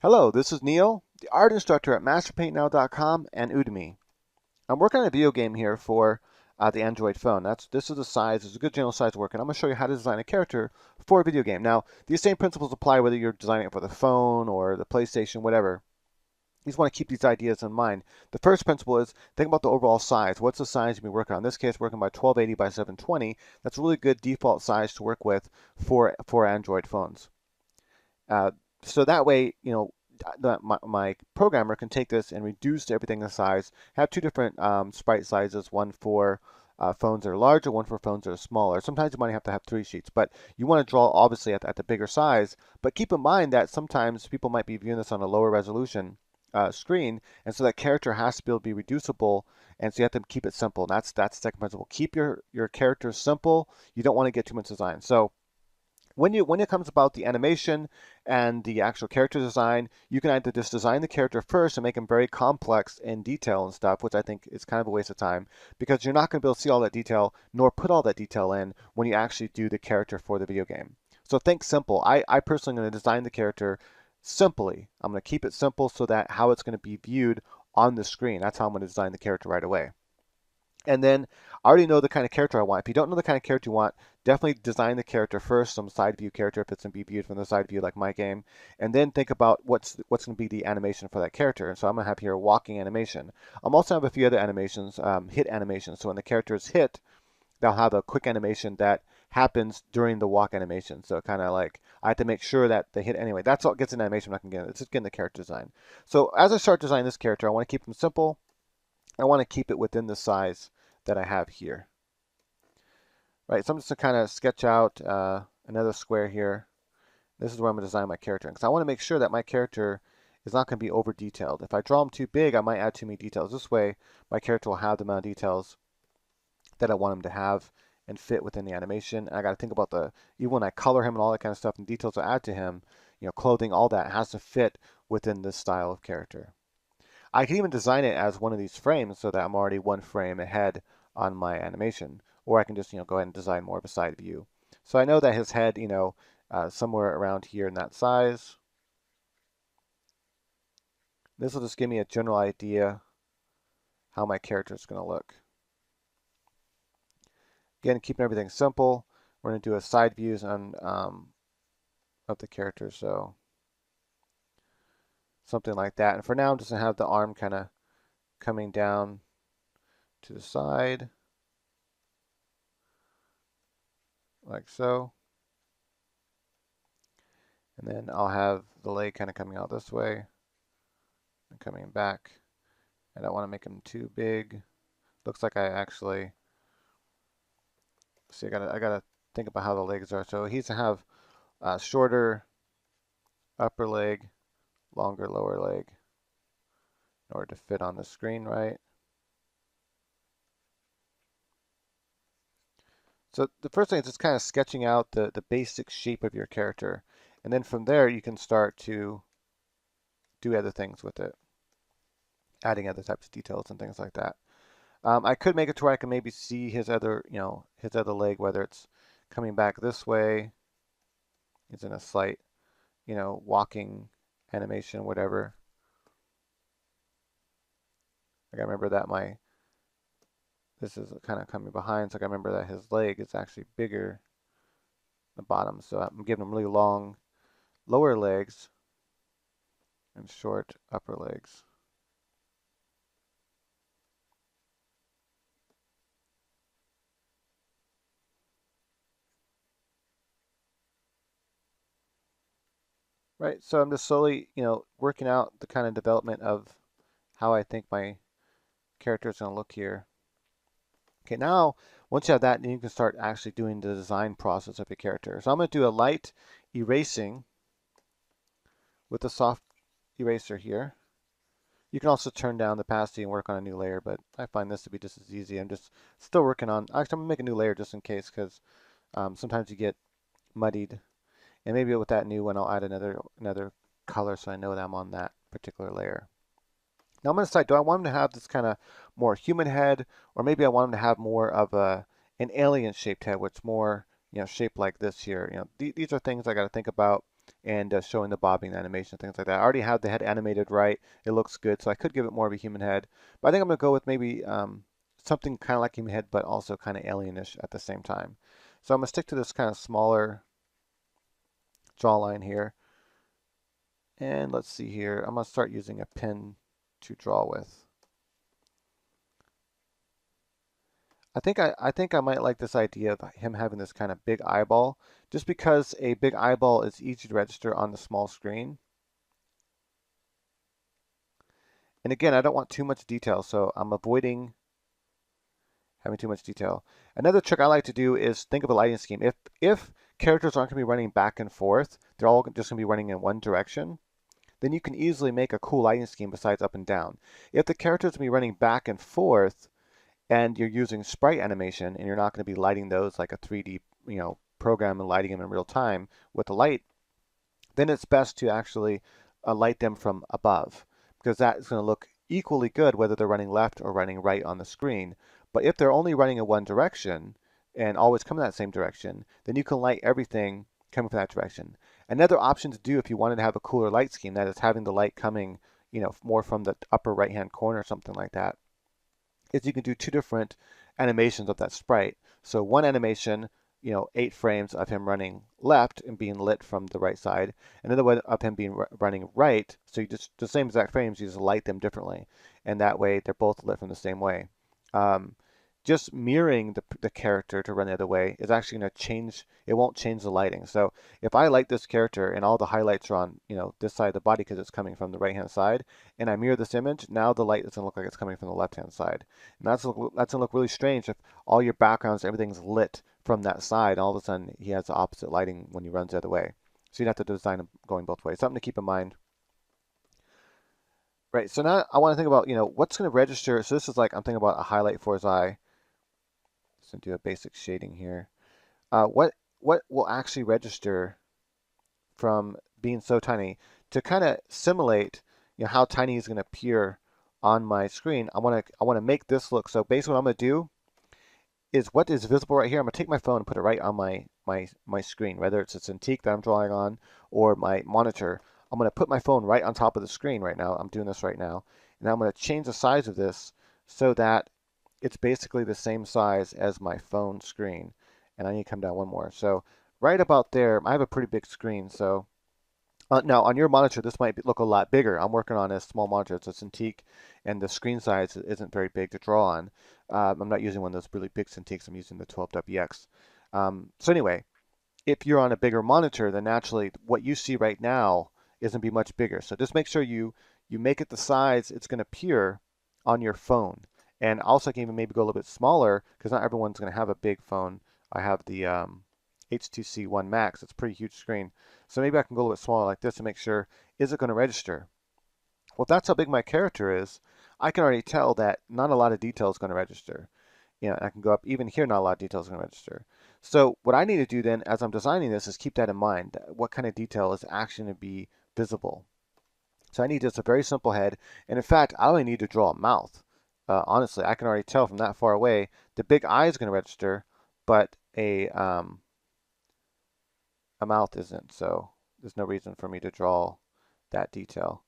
Hello, this is Neil, the art instructor at MasterPaintNow.com and Udemy. I'm working on a video game here for the Android phone. This is the size, it's a good general size work, and I'm going to show you how to design a character for a video game. Now, these same principles apply whether you're designing it for the phone or the PlayStation, whatever. You just want to keep these ideas in mind. The first principle is think about the overall size. What's the size you'll be working on? In this case, working by 1280 by 720. That's a really good default size to work with for Android phones. Uh, so that way, my programmer can take this and reduce everything in size. Have two different sprite sizes, one for phones that are larger, one for phones that are smaller. Sometimes you might have to have three sheets, but you want to draw obviously at the bigger size. But keep in mind that sometimes people might be viewing this on a lower resolution screen, and so that character has to be able to be reducible, and so you have to keep it simple. And that's the second principle. Keep your characters simple. You don't want to get too much design. So when it comes about the animation and the actual character design, you can either just design the character first and make them very complex in detail and stuff, which I think is kind of a waste of time because you're not going to be able to see all that detail nor put all that detail in when you actually do the character for the video game. So think simple. I personally am going to design the character simply. I'm going to keep it simple so that how it's going to be viewed on the screen. That's how I'm going to design the character right away. And then I already know the kind of character I want. If you don't know the kind of character you want, definitely design the character first, some side view character if it's going to be viewed from the side view like my game, and then think about what's going to be the animation for that character. And so I'm going to have here walking animation. I'm also have a few other animations, hit animations. So when the character is hit, they'll have a quick animation that happens during the walk animation. So kind of like I have to make sure that they hit anyway. That's all gets an animation. I'm not going to get it. It's just getting the character design. So as I start designing this character, I want to keep them simple. I want to keep it within the size that I have here. Right, so I'm just going to kind of sketch out another square here. This is where I'm going to design my character because I want to make sure that my character is not going to be over detailed. If I draw them too big, I might add too many details. This way, my character will have the amount of details that I want him to have and fit within the animation. And I got to think about even when I color him and all that kind of stuff and details I add to him, clothing, all that has to fit within this style of character. I can even design it as one of these frames so that I'm already one frame ahead on my animation. Or I can just, go ahead and design more of a side view. So I know that his head, somewhere around here in that size. This will just give me a general idea how my character is going to look. Again, keeping everything simple. We're going to do a side views on of the character, so something like that. And for now, I'm just going to have the arm kind of coming down to the side. Like so. And then I'll have the leg kind of coming out this way and coming back. I don't want to make them too big. Looks like I actually, see, I gotta think about how the legs are. So he's to have a shorter upper leg, longer lower leg in order to fit on the screen, right? So the first thing is just kind of sketching out the basic shape of your character. And then from there, you can start to do other things with it, adding other types of details and things like that. I could make it to where I can maybe see his other, his other leg, whether it's coming back this way, he's in a slight, walking animation, whatever. Like I remember that this is kind of coming behind, so I remember that his leg is actually bigger at the bottom. So I'm giving him really long lower legs and short upper legs. Right, so I'm just slowly, working out the kind of development of how I think my character is going to look here. Okay, now once you have that, then you can start actually doing the design process of your character. So I'm going to do a light erasing with a soft eraser here. You can also turn down the opacity and work on a new layer, but I find this to be just as easy. I'm just still working on, actually I'm going to make a new layer just in case because sometimes you get muddied. And maybe with that new one, I'll add another color so I know that I'm on that particular layer. Now I'm going to decide, do I want him to have this kind of more human head, or maybe I want him to have more of an alien shaped head, which more, shaped like this here. These are things I got to think about. and showing the bobbing animation, things like that. I already have the head animated right. It looks good, so I could give it more of a human head. But I think I'm going to go with maybe something kind of like human head, but also kind of alienish at the same time. So I'm going to stick to this kind of smaller jawline here. And let's see here. I'm going to start using a pen to draw with. I think I might like this idea of him having this kind of big eyeball, just because a big eyeball is easy to register on the small screen. And again, I don't want too much detail, so I'm avoiding having too much detail. Another trick I like to do is think of a lighting scheme. If characters aren't going to be running back and forth, they're all just going to be running in one direction, then you can easily make a cool lighting scheme besides up and down. If the characters are going to be running back and forth, and you're using sprite animation, and you're not going to be lighting those like a 3D, program and lighting them in real time with the light, then it's best to actually light them from above, because that is going to look equally good whether they're running left or running right on the screen. But if they're only running in one direction and always coming that same direction, then you can light everything coming from that direction. Another option to do if you wanted to have a cooler light scheme, that is having the light coming, more from the upper right-hand corner or something like that, is you can do two different animations of that sprite. So one animation, 8 frames of him running left and being lit from the right side. Another one of him being running right. So you just the same exact frames, you just light them differently, and that way they're both lit from the same way. Um, just mirroring the character to run the other way is actually going to change. It won't change the lighting. So if I light this character and all the highlights are on, this side of the body because it's coming from the right hand side, and I mirror this image, now the light doesn't look like it's coming from the left hand side, and that's gonna look really strange if all your backgrounds, everything's lit from that side. All of a sudden he has the opposite lighting when he runs the other way. So you'd have to design them going both ways. Something to keep in mind. Right. So now I want to think about, what's going to register. So this is like I'm thinking about a highlight for his eye. Just do a basic shading here. What will actually register from being so tiny to kind of simulate, how tiny is going to appear on my screen? I want to make this look. So basically, what I'm going to do is what is visible right here. I'm going to take my phone and put it right on my screen, whether it's a Cintiq that I'm drawing on or my monitor. I'm going to put my phone right on top of the screen right now. I'm doing this right now, and I'm going to change the size of this so that it's basically the same size as my phone screen. And I need to come down one more. So right about there, I have a pretty big screen. So now on your monitor, this might look a lot bigger. I'm working on a small monitor. It's a Cintiq, and the screen size isn't very big to draw on. I'm not using one of those really big Cintiqs. I'm using the 12WX. So anyway, if you're on a bigger monitor, then naturally what you see right now isn't be much bigger. So just make sure you make it the size it's going to appear on your phone. And also I can even maybe go a little bit smaller because not everyone's going to have a big phone. I have the HTC One Max. It's a pretty huge screen. So maybe I can go a little bit smaller like this to make sure, is it going to register? Well, if that's how big my character is, I can already tell that not a lot of detail is going to register. I can go up, even here, not a lot of detail is going to register. So what I need to do then as I'm designing this is keep that in mind. What kind of detail is actually going to be visible? So I need just a very simple head. And in fact, I only need to draw a mouth. Honestly, I can already tell from that far away, the big eye is going to register, but a mouth isn't. So there's no reason for me to draw that detail.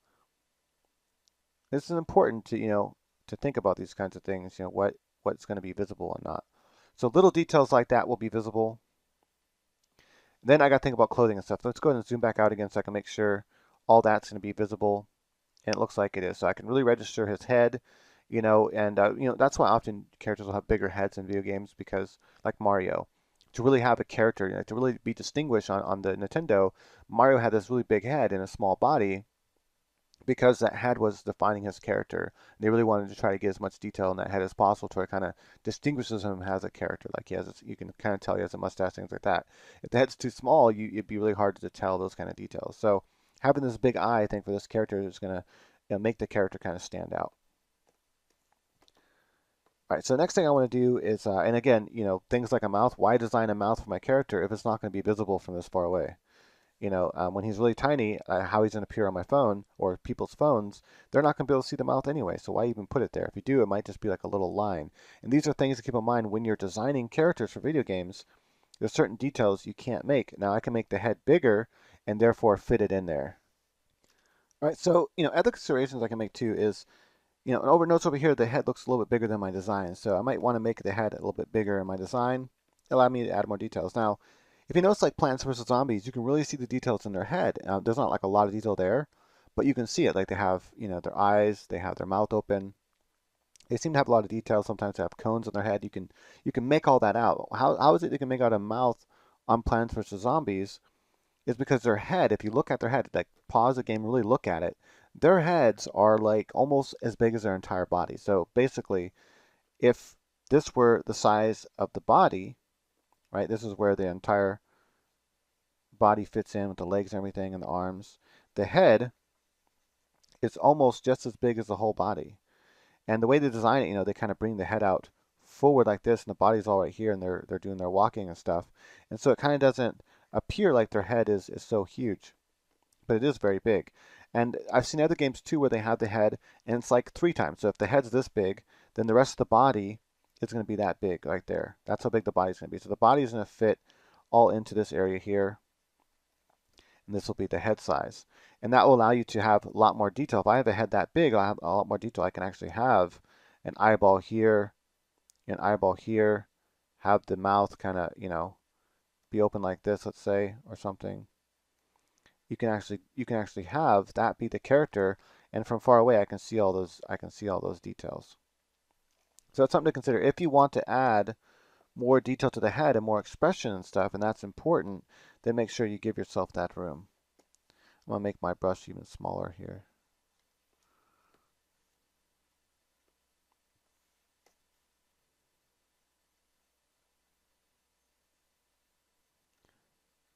This is important to, to think about these kinds of things, what's going to be visible and not. So little details like that will be visible. Then I got to think about clothing and stuff. Let's go ahead and zoom back out again so I can make sure all that's going to be visible. And it looks like it is. So I can really register his head, and that's why often characters will have bigger heads in video games, because like Mario, to really have a character, to really be distinguished on the Nintendo, Mario had this really big head and a small body because that head was defining his character. They really wanted to try to get as much detail in that head as possible to where it kind of distinguishes him as a character. Like you can kind of tell he has a mustache, things like that. If the head's too small, it'd be really hard to tell those kind of details. So having this big eye, I think, for this character is going to make the character kind of stand out. All right, so the next thing I want to do is, and again, things like a mouth. Why design a mouth for my character if it's not going to be visible from this far away? When he's really tiny, how he's going to appear on my phone or people's phones, they're not going to be able to see the mouth anyway. So why even put it there? If you do, it might just be like a little line. And these are things to keep in mind when you're designing characters for video games. There's certain details you can't make. Now I can make the head bigger and therefore fit it in there. All right, so other considerations I can make too is, notice over here the head looks a little bit bigger than my design, so I might want to make the head a little bit bigger in my design, allow me to add more details. Now, if you notice like Plants vs. Zombies, you can really see the details in their head. There's not like a lot of detail there, but you can see it. Like they have, their eyes, they have their mouth open. They seem to have a lot of detail. Sometimes they have cones on their head. You can make all that out. How is it you can make out a mouth on Plants vs. Zombies? Is because their head, if you look at their head, like pause the game, really look at it, their heads are like almost as big as their entire body. So basically, if this were the size of the body, right, this is where the entire body fits in with the legs and everything and the arms, the head is almost just as big as the whole body. And the way they design it, they kind of bring the head out forward like this, and the body's all right here, and they're doing their walking and stuff. And so it kind of doesn't appear like their head is so huge, but it is very big. And I've seen other games too where they have the head and it's like 3 times. So if the head's this big, then the rest of the body is going to be that big right there. That's how big the body's going to be. So the body's going to fit all into this area here, and this will be the head size. And that will allow you to have a lot more detail. If I have a head that big, I'll have a lot more detail. I can actually have an eyeball here, an eyeball here, have the mouth kind of, be open like this, let's say, or something. You can actually have that be the character, and from far away I can see all those details. So that's something to consider. If you want to add more detail to the head and more expression and stuff, and that's important, then make sure you give yourself that room. I'm gonna make my brush even smaller here.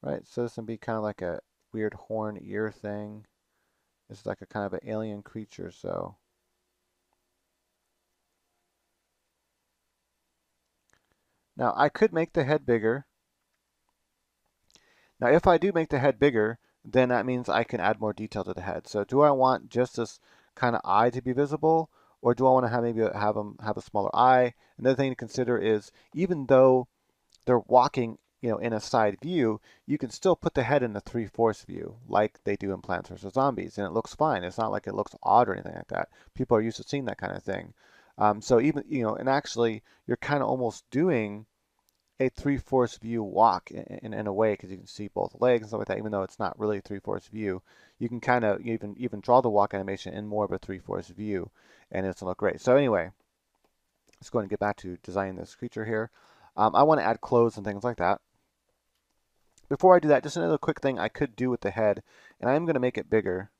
Right, so this can be kind of like a weird horn ear thing. This is like a kind of an alien creature, so. Now I could make the head bigger. Now if I do make the head bigger, then that means I can add more detail to the head. So do I want just this kind of eye to be visible, or do I want to have maybe have them have a smaller eye? Another thing to consider is even though they're walking, in a side view, you can still put the head in a 3/4 view, like they do in Plants vs. Zombies, and it looks fine. It's not like it looks odd or anything like that. People are used to seeing that kind of thing. So even, and actually, you're kind of almost doing a 3/4 view walk in a way because you can see both legs and stuff like that. Even though it's not really a 3/4 view, you can kind of even draw the walk animation in more of a 3/4 view, and it's gonna look great. So anyway, let's go ahead and get back to designing this creature here. I want to add clothes and things like that. Before I do that, just another quick thing I could do with the head, and I'm going to make it bigger.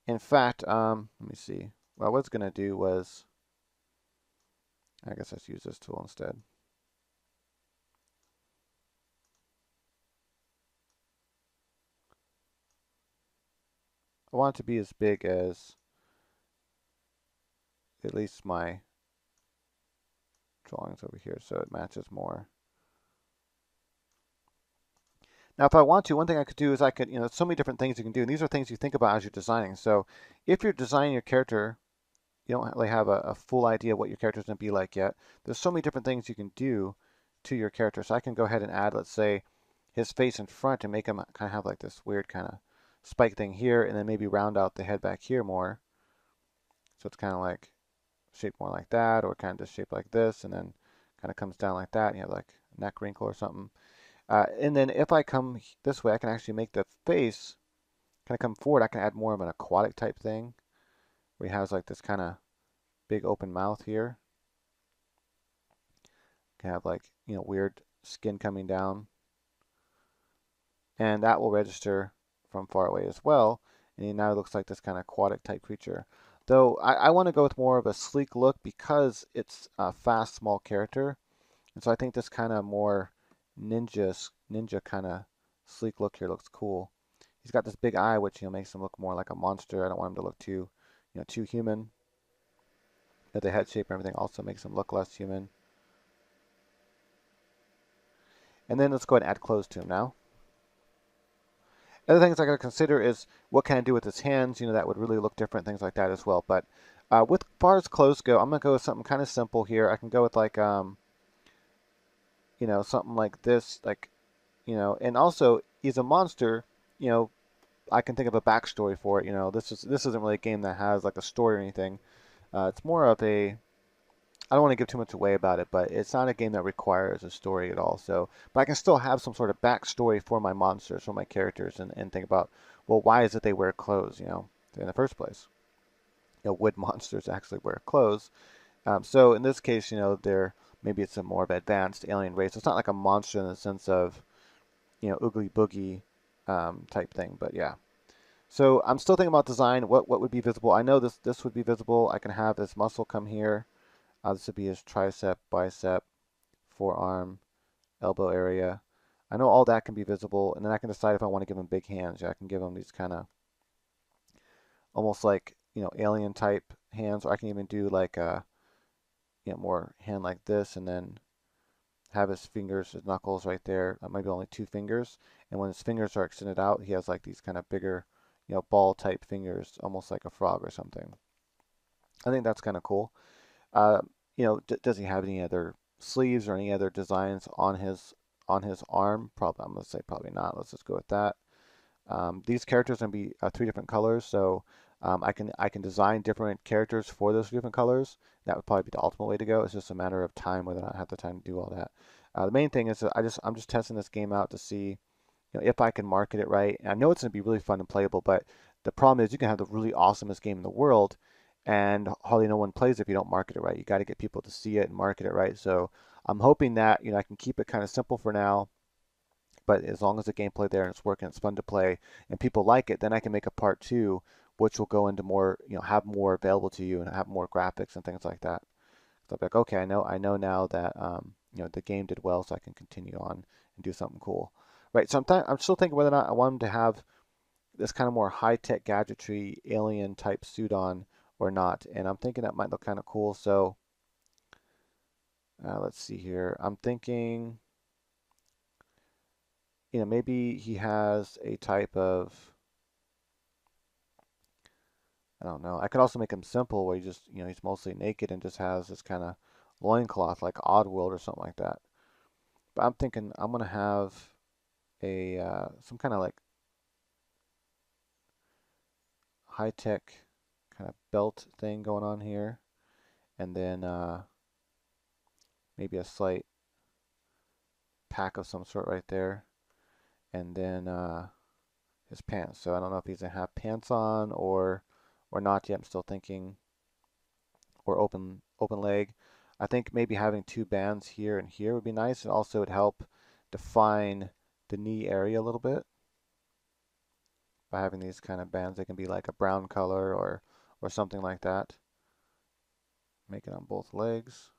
In fact, let me see. Well, what I was going to do was, I guess let's use this tool instead. I want it to be as big as at least my drawings over here, so it matches more. Now, if I want to, one thing I could do is I could, so many different things you can do, and these are things you think about as you're designing. So if you're designing your character, you don't really have a full idea of what your character is going to be like yet. There's so many different things you can do to your character. So I can go ahead and add, let's say, his face in front and make him kind of have like this weird kind of spike thing here, and then maybe round out the head back here more. So it's kind of like shaped more like that, or kind of just shaped like this, and then kind of comes down like that, and you have like a neck wrinkle or something. And then if I come this way, I can actually make the face kind of come forward. I can add more of an aquatic type thing, where he has like this kind of big open mouth here. Can have like, weird skin coming down. And that will register from far away as well. And he now looks like this kind of aquatic type creature. Though I want to go with more of a sleek look because it's a fast, small character. And so I think this kind of more ninja kind of sleek look here looks cool. He's got this big eye, which, makes him look more like a monster. I don't want him to look too human. But the head shape and everything also makes him look less human. And then let's go ahead and add clothes to him now. Other things I got to consider is what can I do with his hands? That would really look different, things like that as well. But with far as clothes go, I'm gonna go with something kind of simple here. I can go with like something like this, like you know, and also he's a monster, you know, I can think of a backstory for it. You know, this isn't really a game that has like a story or anything. It's more of a I don't want to give too much away about it, but it's not a game that requires a story at all. So, but I can still have some sort of backstory for my monsters, for my characters, and think about, well, why is it they wear clothes, you know, in the first place? You know, would monsters actually wear clothes? So in this case, you know, they're maybe it's a more of advanced alien race. It's not like a monster in the sense of, you know, Oogie Boogie type thing, but yeah. So I'm still thinking about design. What would be visible? I know this would be visible. I can have this muscle come here. This would be his tricep, bicep, forearm, elbow area. I know all that can be visible, and then I can decide if I want to give him big hands. Yeah, I can give him these kind of almost like, you know, alien type hands, or I can even do like a, you know, more hand like this, and then have his fingers, his knuckles right there. Maybe only two fingers, and when his fingers are extended out, he has like these kind of bigger, you know, ball type fingers, almost like a frog or something. I think that's kind of cool. Uh, you know, does he have any other sleeves or any other designs on his arm? Probably, I'm gonna say probably not. Let's just go with that. These characters are gonna be three different colors, so I can design different characters for those different colors. That would probably be the ultimate way to go. It's just a matter of time whether or not I have the time to do all that. The main thing is that I'm just testing this game out to see, you know, if I can market it right. And I know it's going to be really fun and playable, but the problem is you can have the really awesomest game in the world, and hardly no one plays if you don't market it right. You got to get people to see it and market it right. So I'm hoping that, you know, I can keep it kind of simple for now, but as long as the gameplay there and it's working, it's fun to play, and people like it, then I can make a part two, which will go into more, you know, have more available to you and have more graphics and things like that. So I'm like, okay, I know now that you know, the game did well, so I can continue on and do something cool. Right, so I'm still thinking whether or not I want him to have this kind of more high-tech gadgetry alien type suit on or not, and I'm thinking that might look kind of cool. So let's see here. I'm thinking, you know, maybe he has a type of, I don't know. I could also make him simple where he just, you know, he's mostly naked and just has this kind of loincloth like Oddworld or something like that. But I'm thinking I'm gonna have a some kind of like high-tech kind of belt thing going on here, and then maybe a slight pack of some sort right there, and then his pants. So I don't know if he's gonna have pants on or not yet. I'm still thinking, or open leg. I think maybe having two bands here and here would be nice, and also would help define the knee area a little bit by having these kind of bands. They can be like a brown color or something like that. Make it on both legs.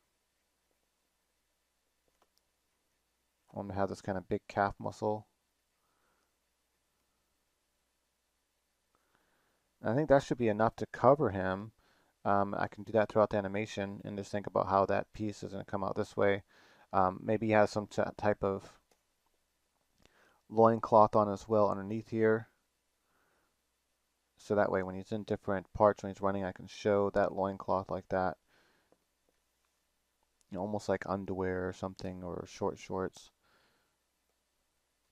I want to have this kind of big calf muscle. And I think that should be enough to cover him. I can do that throughout the animation and just think about how that piece is going to come out this way. Maybe he has some type of loincloth on as well underneath here. So that way when he's in different parts, when he's running, I can show that loincloth like that. You know, almost like underwear or something, or short shorts.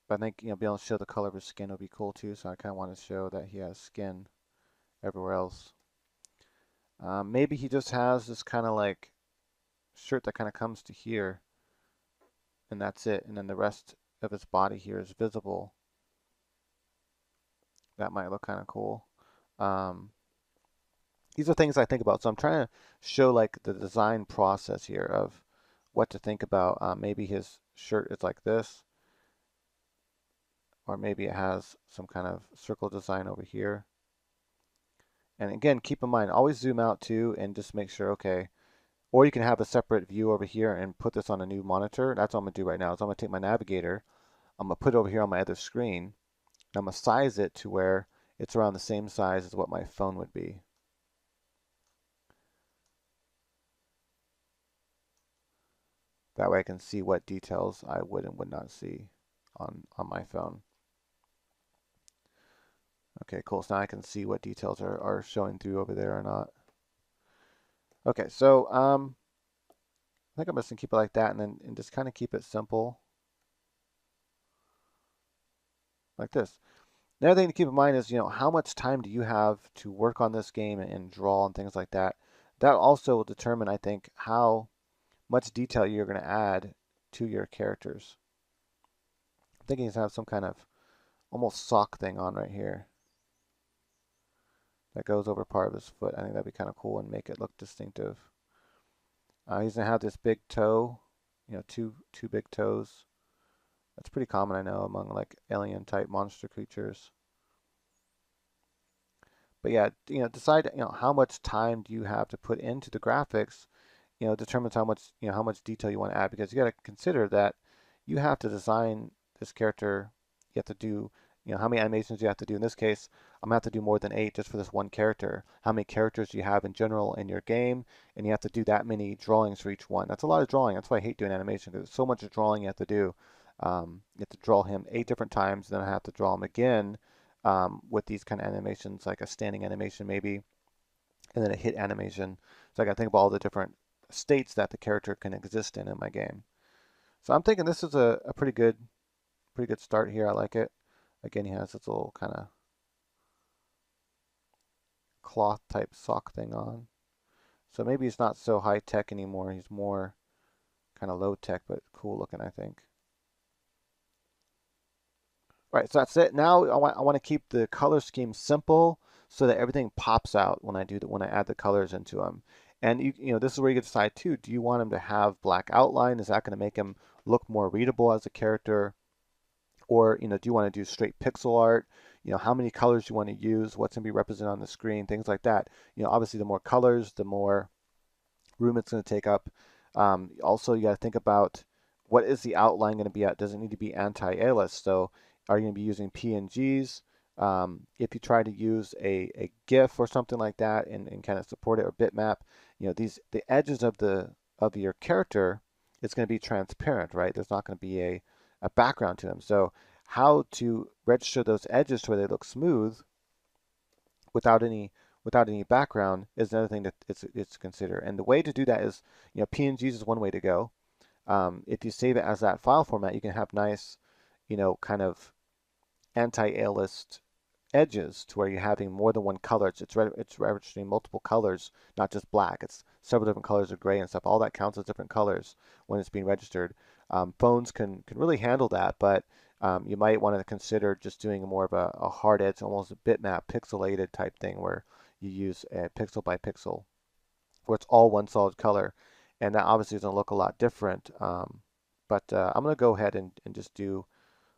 But I think, you know, being able to show the color of his skin would be cool too, so I kind of want to show that he has skin everywhere else. Maybe he just has this kind of like shirt that kind of comes to here, and that's it. And then the rest of his body here is visible. That might look kind of cool. Um, these are things I think about. So I'm trying to show like the design process here of what to think about. Maybe his shirt is like this, or maybe it has some kind of circle design over here. And again, keep in mind, always zoom out too and just make sure, okay, or you can have a separate view over here and put this on a new monitor. That's what I'm gonna do right now. Is I'm gonna take my navigator, I'm gonna put it over here on my other screen, and I'm gonna size it to where it's around the same size as what my phone would be. That way I can see what details I would and would not see on my phone. Okay, cool. So now I can see what details are showing through over there or not. Okay, so I think I'm just gonna keep it like that and then just kind of keep it simple. like this. Another thing to keep in mind is, how much time do you have to work on this game and draw and things like that. That also will determine, I think, how much detail you're going to add to your characters. I'm thinking he's have some kind of almost sock thing on right here that goes over part of his foot. I think that'd be kind of cool and make it look distinctive. He's gonna have this big toe, two big toes. That's pretty common, I know, among like alien type monster creatures. But yeah, decide, how much time do you have to put into the graphics, determines how much detail you want to add, because you got to consider that you have to design this character. You have to do, how many animations you have to do. In this case, I'm gonna have to do more than 8 just for this one character. How many characters do you have in general in your game, and you have to do that many drawings for each one. That's a lot of drawing. That's why I hate doing animation, because there's so much drawing you have to do. You have to draw him 8 different times, then I have to draw him again with these kind of animations, like a standing animation maybe, and then a hit animation. So I got to think about all the different states that the character can exist in my game. So I'm thinking this is a pretty good start here. I like it. Again, he has this little kind of cloth type sock thing on. So maybe he's not so high tech anymore. He's more kind of low tech, but cool looking, I think. Right, so that's it. Now I want to keep the color scheme simple so that everything pops out when I add the colors into them. And this is where you can decide too. Do you want him to have black outline? Is that going to make him look more readable as a character? Or, do you want to do straight pixel art? How many colors do you want to use? What's going to be represented on the screen? Things like that. Obviously the more colors, the more room it's going to take up. Also, you got to think about what is the outline going to be at? Does it need to be anti-alias? So are you going to be using PNGs? If you try to use a GIF or something like that and kind of support it or bitmap, the edges of your character, it's going to be transparent, right? There's not going to be a background to them. So how to register those edges to where they look smooth without any background is another thing that it's consider. And the way to do that is, PNGs is one way to go. If you save it as that file format, you can have nice, kind of anti-aliased edges to where you're having more than one color. It's registering multiple colors, not just black. It's several different colors of gray and stuff. All that counts as different colors when it's being registered. Phones can really handle that, but you might want to consider just doing more of a hard edge, almost a bitmap, pixelated type thing where you use a pixel by pixel, where it's all one solid color. And that obviously is going to look a lot different. But I'm going to go ahead and just do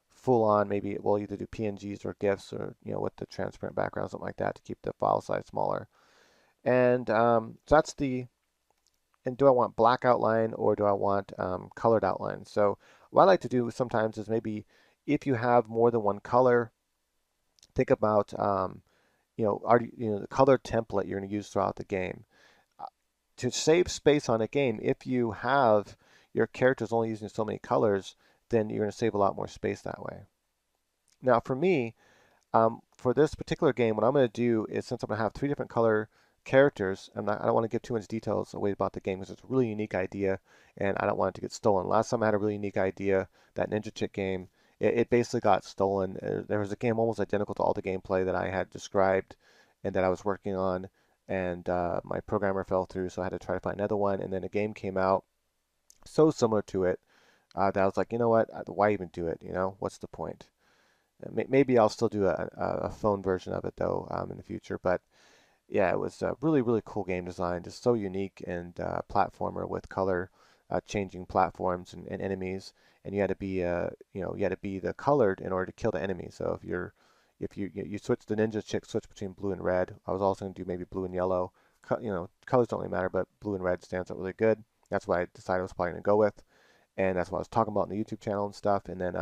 full on. Maybe we'll either do PNGs or GIFs or, with the transparent background, something like that to keep the file size smaller. And so that's and do I want black outline or do I want colored outline? So what I like to do sometimes is maybe if you have more than one color, think about the color template you're going to use throughout the game. To save space on a game, if you have your characters only using so many colors, then you're going to save a lot more space that way. Now for me, for this particular game, what I'm going to do is, since I'm going to have 3 different color characters, I don't want to give too much details away about the game because it's a really unique idea and I don't want it to get stolen. Last time I had a really unique idea, that Ninja Chick game, it basically got stolen. There was a game almost identical to all the gameplay that I had described and that I was working on, and my programmer fell through, so I had to try to find another one. And then a game came out so similar to it that I was like, you know what? Why even do it? What's the point? Maybe I'll still do a phone version of it though in the future. But yeah, it was a really, really cool game design, just so unique, and platformer with color changing platforms and enemies, and you had to be you had to be the colored in order to kill the enemy. So if you switch the Ninja Chick switch between blue and red. I was also going to do maybe blue and yellow. Colors don't really matter, but blue and red stands out really good. That's what I decided I was probably going to go with, and that's what I was talking about in the YouTube channel and stuff. And then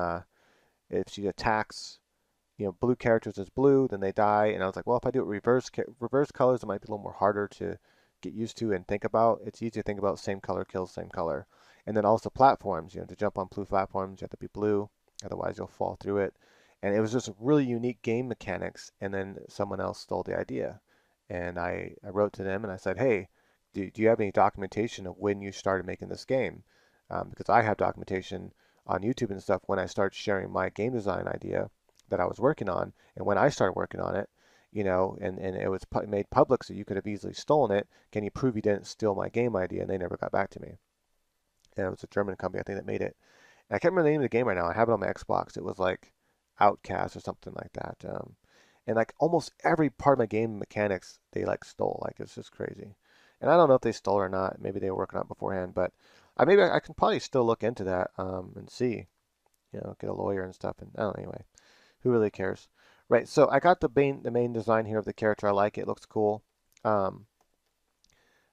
if she attacks, blue characters as blue, then they die. And I was like, well, if I do it reverse colors, it might be a little more harder to get used to and think about. It's easy to think about same color kills same color. And then also platforms, to jump on blue platforms, you have to be blue, otherwise you'll fall through it. And it was just really unique game mechanics. And then someone else stole the idea. And I wrote to them and I said, hey, do you have any documentation of when you started making this game? Because I have documentation on YouTube and stuff when I started sharing my game design idea. that I was working on. And when I started working on it, and it was made public, so you could have easily stolen it. Can you prove you didn't steal my game idea? And they never got back to me. And it was a German company, I think, that made it. And I can't remember the name of the game right now. I have it on my Xbox. It was like Outcast or something like that. And like almost every part of my game mechanics, they like stole. Like it's just crazy. And I don't know if they stole or not. Maybe they were working on it beforehand, but I can probably still look into that and see, get a lawyer and stuff. And I don't know, anyway, who really cares? Right. So I got the main design here of the character. I like it. It looks cool. Um,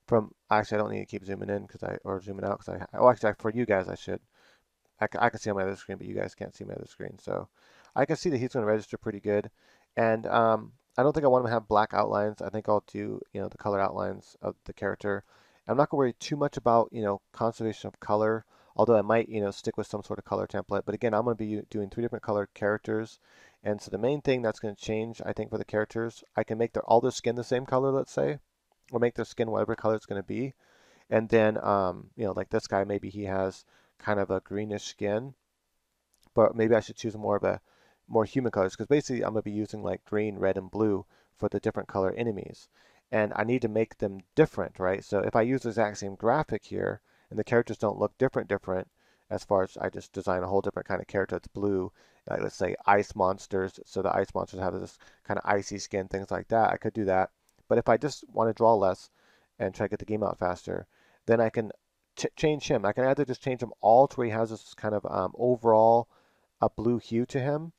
from actually, I don't need to keep zooming in or zooming out because actually for you guys I should. I can see on my other screen, but you guys can't see my other screen. So I can see that he's going to register pretty good. And I don't think I want him to have black outlines. I think I'll do, the color outlines of the character. I'm not going to worry too much about, conservation of color, although I might, stick with some sort of color template. But again, I'm going to be doing 3 different colored characters. And so the main thing that's going to change, I think, for the characters, I can make all their skin the same color, let's say, or make their skin whatever color it's going to be. And then, like this guy, maybe he has kind of a greenish skin, but maybe I should choose more human colors because basically I'm going to be using like green, red, and blue for the different color enemies. And I need to make them different, right? So if I use the exact same graphic here and the characters don't look different, as far as I just design a whole different kind of character that's blue, like let's say ice monsters, so the ice monsters have this kind of icy skin, things like that, I could do that. But if I just want to draw less and try to get the game out faster, then I can change him. I can either just change him all to where he has this kind of overall a blue hue to him,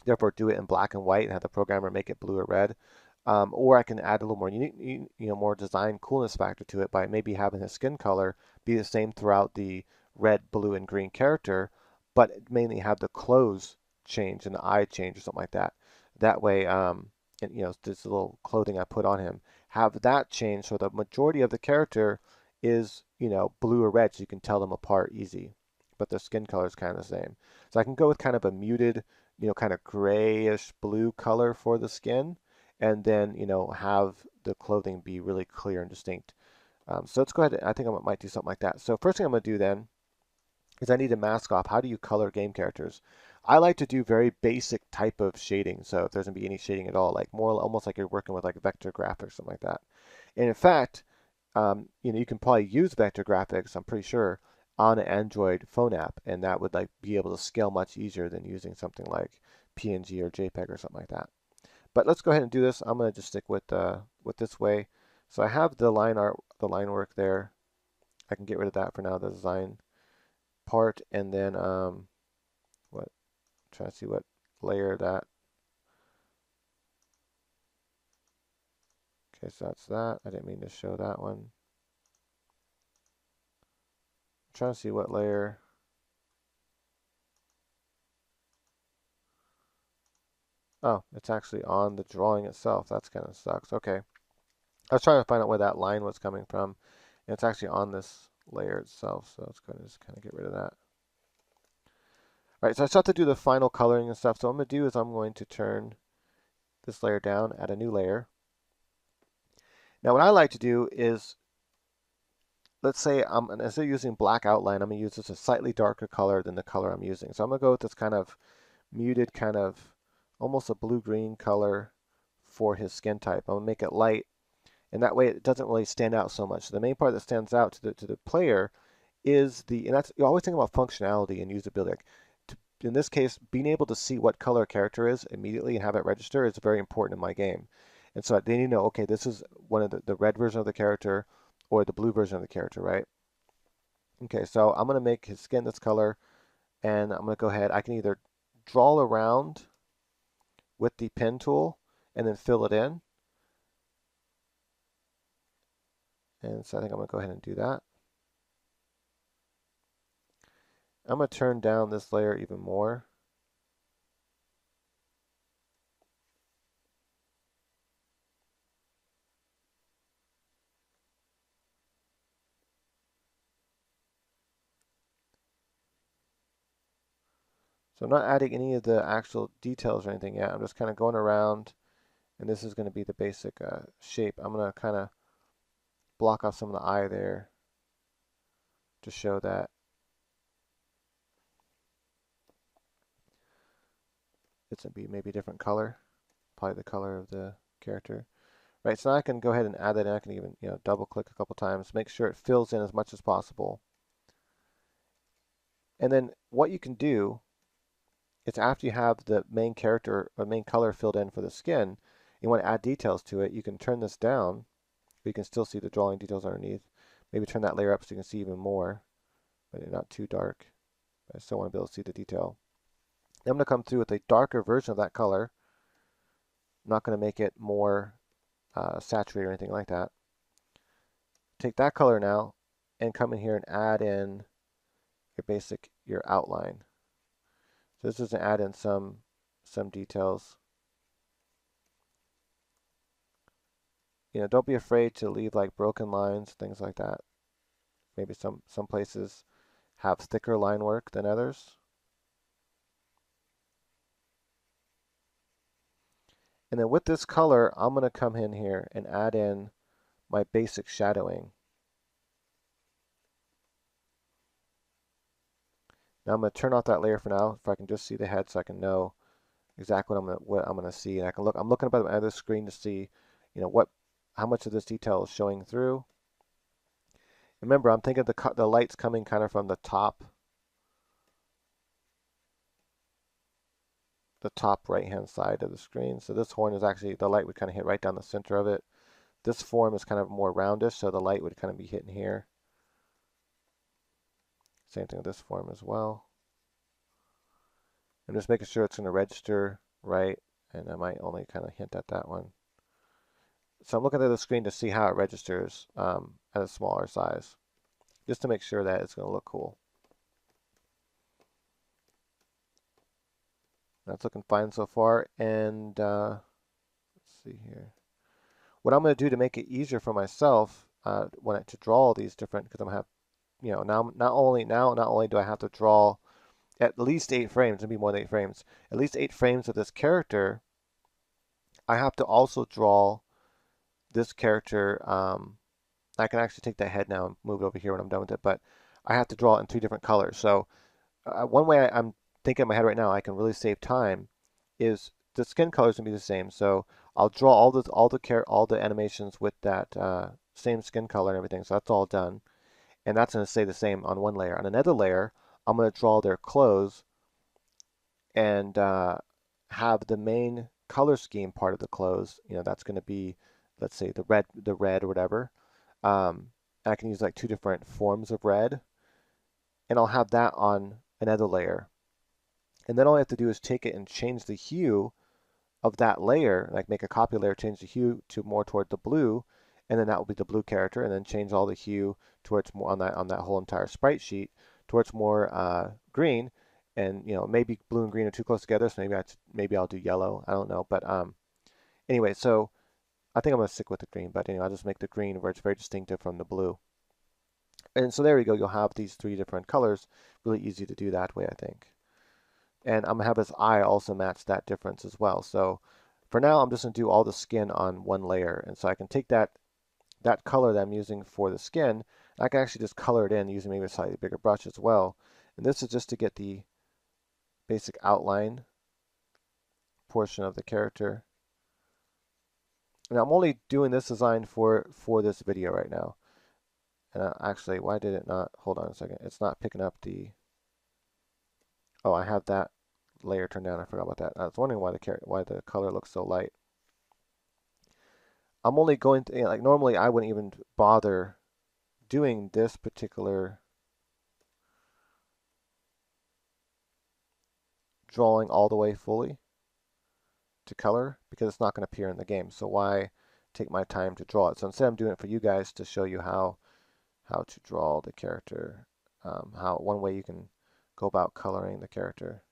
therefore do it in black and white and have the programmer make it blue or red. Or I can add a little more unique, more design coolness factor to it by maybe having his skin color be the same throughout the red, blue, and green character, but mainly have the clothes change and the eye change or something like that. That way, and, this little clothing I put on him, have that change so the majority of the character is, blue or red so you can tell them apart easy, but their skin color is kind of the same. So I can go with kind of a muted, kind of grayish blue color for the skin, and then, have the clothing be really clear and distinct. So let's go ahead. I think I might do something like that. So first thing I'm going to do then is I need to mask off. How do you color game characters? I like to do very basic type of shading. So if there's going to be any shading at all, like more almost like you're working with like vector graphics, something like that. And in fact, you can probably use vector graphics, I'm pretty sure, on an Android phone app, and that would like be able to scale much easier than using something like PNG or JPEG or something like that. But let's go ahead and do this. I'm going to just stick with this way. So I have the line work there. I can get rid of that for now, the design part, and then what? Try to see what layer that. Okay, so that's that. I didn't mean to show that one. I'm trying to see what layer. Oh, it's actually on the drawing itself. That's kind of sucks. Okay. I was trying to find out where that line was coming from, and it's actually on this layer itself. So let's go and just kind of get rid of that. All right, so I still have to do the final coloring and stuff. So what I'm going to do is I'm going to turn this layer down, add a new layer. Now what I like to do is, let's say instead of using black outline, I'm going to use just a slightly darker color than the color I'm using. So I'm going to go with this kind of muted, kind of almost a blue-green color for his skin type. I'm going to make it light, and that way it doesn't really stand out so much. So the main part that stands out to the player is and that's, you always think about functionality and usability. Like in this case, being able to see what color a character is immediately and have it register is very important in my game. And so then okay, this is one of the red version of the character or the blue version of the character, right? Okay, so I'm going to make his skin this color, and I'm going to go ahead. I can either draw around with the pen tool and then fill it in. And so I think I'm going to go ahead and do that. I'm going to turn down this layer even more. So I'm not adding any of the actual details or anything yet. I'm just kind of going around, and this is going to be the basic shape. I'm going to kind of block off some of the eye there to show that. it's going to be maybe a different color, probably the color of the character. Right, so now I can go ahead and add that in. I can even, double click a couple times, make sure it fills in as much as possible. And then what you can do is after you have the main character or main color filled in for the skin, you want to add details to it, you can turn this down, but you can still see the drawing details underneath. Maybe turn that layer up so you can see even more, but not too dark. I still want to be able to see the detail. Then I'm going to come through with a darker version of that color. I'm not going to make it more saturated or anything like that. Take that color now and come in here and add in your outline. So this is to add in some details. Don't be afraid to leave like broken lines, things like that. Maybe some places have thicker line work than others. And then with this color, I'm going to come in here and add in my basic shadowing. Now I'm going to turn off that layer for now, if I can just see the head so I can know exactly what I'm going to see. And I can look. I'm looking up at the other screen to see, how much of this detail is showing through. Remember, I'm thinking the light's coming kind of from the top right hand side of the screen. So this horn is actually, the light would kind of hit right down the center of it. This form is kind of more roundish, so the light would kind of be hitting here. Same thing with this form as well. I'm just making sure it's going to register right, and I might only kind of hint at that one. So I'm looking at the screen to see how it registers at a smaller size, just to make sure that it's going to look cool. That's looking fine so far, and let's see here. What I'm going to do to make it easier for myself to draw all these different, because I'm going to have, now not only do I have to draw at least 8 frames, maybe more than 8 frames, at least 8 frames of this character, I have to also draw this character. I can actually take that head now and move it over here when I'm done with it, but I have to draw it in 3 different colors. So one way I'm thinking in my head right now, I can really save time, is the skin colors going to be the same. So I'll draw all the animations with that same skin color and everything. So that's all done, and that's going to stay the same on one layer. On another layer, I'm going to draw their clothes and have the main color scheme part of the clothes. That's going to be, let's say, the red or whatever. I can use like 2 different forms of red, and I'll have that on another layer. And then all I have to do is take it and change the hue of that layer, like make a copy layer, change the hue to more toward the blue, and then that will be the blue character, and then change all the hue towards more on that whole entire sprite sheet towards more green. And maybe blue and green are too close together, so maybe I'll do yellow. I don't know, but anyway, so I think I'm gonna stick with the green, but anyway, I'll just make the green where it's very distinctive from the blue. And so there we go. You'll have these 3 different colors. Really easy to do that way, I think. And I'm gonna have his eye also match that difference as well. So for now, I'm just gonna do all the skin on one layer. And so I can take that color that I'm using for the skin, and I can actually just color it in using maybe a slightly bigger brush as well. And this is just to get the basic outline portion of the character. And I'm only doing this design for this video right now. And actually, why did it not? Hold on a second. It's not picking up the. Oh, I have that layer turned down. I forgot about that. I was wondering why the color looks so light. I'm only going to, like, normally I wouldn't even bother doing this particular drawing all the way fully to color, because it's not going to appear in the game. So why take my time to draw it? So instead I'm doing it for you guys to show you how to draw the character, one way you can go about coloring the character.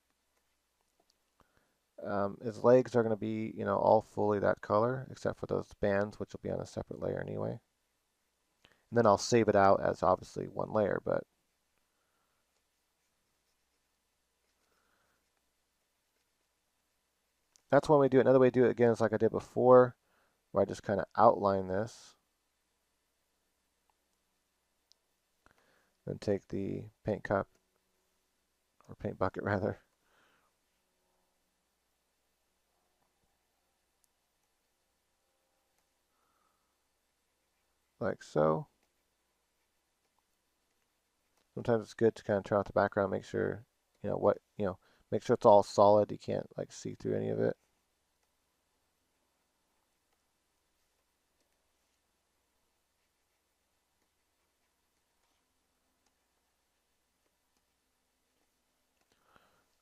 His legs are going to be, all fully that color, except for those bands, which will be on a separate layer anyway. And then I'll save it out as obviously one layer, but that's one way to do it. Another way to do it again is like I did before, where I just kind of outline this. Then take the paint cup, or paint bucket rather, like so. Sometimes it's good to kind of turn off the background, make sure, make sure it's all solid. You can't like see through any of it.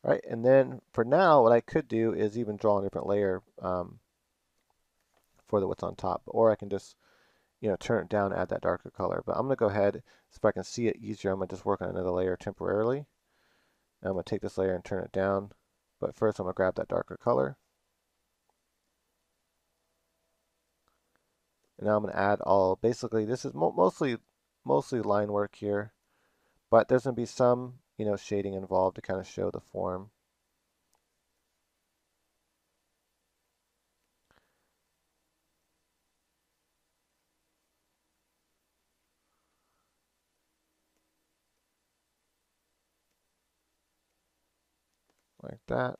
All right, and then for now, what I could do is even draw a different layer for what's on top, or I can just, turn it down, add that darker color. But I'm gonna go ahead, so if I can see it easier, I'm gonna just work on another layer temporarily. And I'm gonna take this layer and turn it down. But first, I'm gonna grab that darker color. And now I'm gonna add all. Basically, this is mostly line work here, but there's gonna be some, shading involved to kind of show the form. Like that.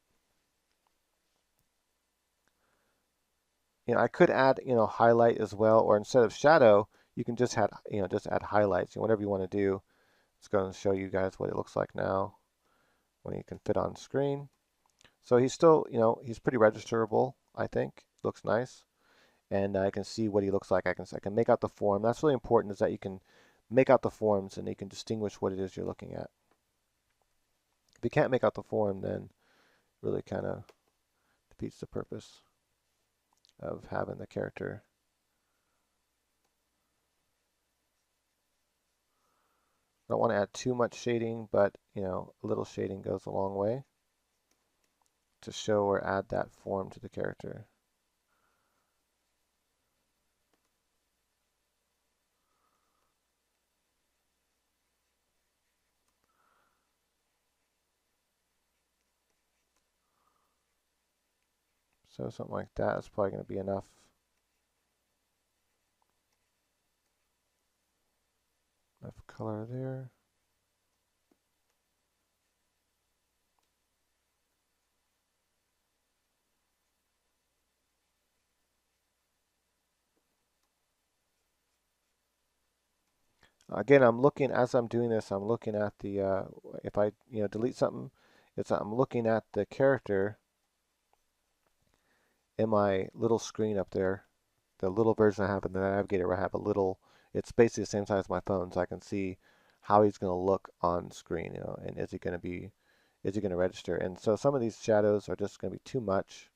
I could add, highlight as well, or instead of shadow, you can just add, just add highlights. Whatever you want to do. It's going to show you guys what it looks like now when he can fit on screen. So he's still, he's pretty registerable, I think. Looks nice. And I can see what he looks like. I can make out the form. That's really important, is that you can make out the forms and you can distinguish what it is you're looking at. If you can't make out the form, then really kind of defeats the purpose of having the character. I don't want to add too much shading, but a little shading goes a long way to show or add that form to the character. So something like that is probably going to be enough. Enough color there. Again, as I'm doing this, I'm looking at the, if I, delete something, I'm looking at the character in my little screen up there, the little version I have in the navigator where I have a little, it's basically the same size as my phone, so I can see how he's going to look on screen, and is he going to register? And so some of these shadows are just going to be too much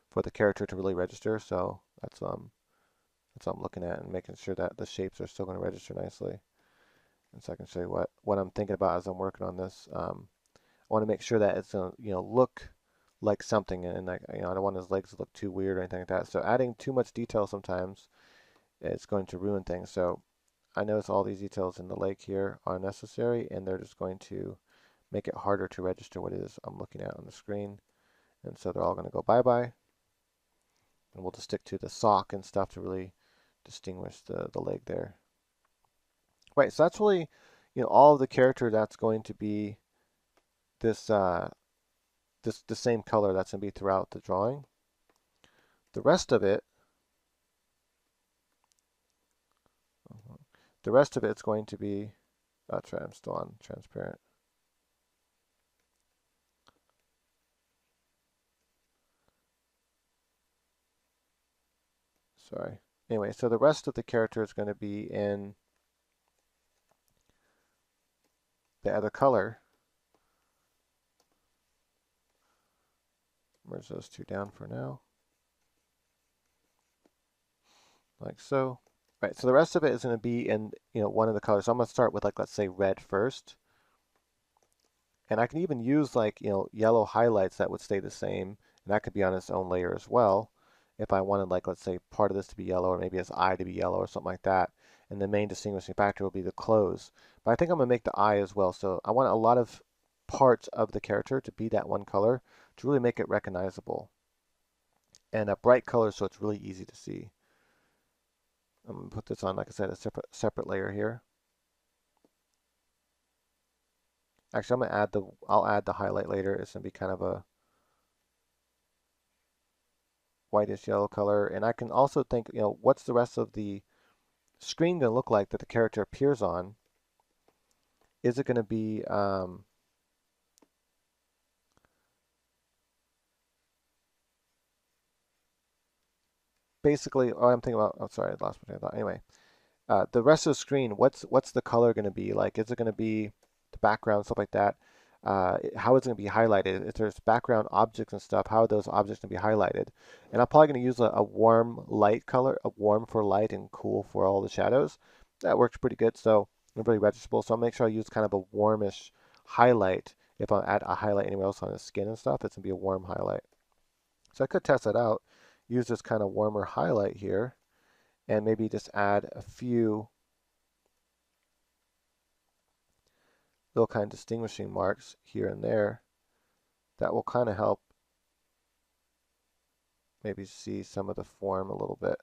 for the character to really register, so that's what I'm looking at and making sure that the shapes are still going to register nicely. And so I can show you what I'm thinking about as I'm working on this. I want to make sure that it's going to, look like something, and I don't want his legs to look too weird or anything like that. So adding too much detail sometimes is going to ruin things. So I notice all these details in the leg here are necessary, and they're just going to make it harder to register what it is I'm looking at on the screen. And so they're all going to go bye-bye. And we'll just stick to the sock and stuff to really distinguish the leg there. Right, so that's really, all of the character that's going to be this the same color that's going to be throughout the drawing. The rest of it, it's going to be, I'm still on transparent. Sorry. Anyway, so the rest of the character is going to be in the other color. Merge those two down for now. Like so. Right, so the rest of it is going to be in, one of the colors. So I'm going to start with, like, let's say red first. And I can even use, like, yellow highlights that would stay the same. And that could be on its own layer as well. If I wanted, like, let's say part of this to be yellow, or maybe his eye to be yellow or something like that. And the main distinguishing factor will be the clothes. But I think I'm going to make the eye as well. So I want a lot of parts of the character to be that one color to really make it recognizable. And a bright color so it's really easy to see. I'm going to put this on, like I said, a separate layer here. Actually, I'm going to I'll add the highlight later. It's going to be kind of a whitish yellow color. And I can also think, what's the rest of the screen going to look like that the character appears on? Is it going to be basically, oh, I'm thinking about, oh, sorry, I lost my train of thought. Anyway, the rest of the screen, what's the color going to be like? Is it going to be the background, stuff like that? How is it going to be highlighted? If there's background objects and stuff, how are those objects going to be highlighted? And I'm probably going to use a warm light color, a warm for light and cool for all the shadows. That works pretty good, so it's really registerable. So I'll make sure I use kind of a warmish highlight. If I add a highlight anywhere else on the skin and stuff, it's going to be a warm highlight. So I could test that out, use this kind of warmer highlight here, and maybe just add a few little kind of distinguishing marks here and there. That will kind of help maybe see some of the form a little bit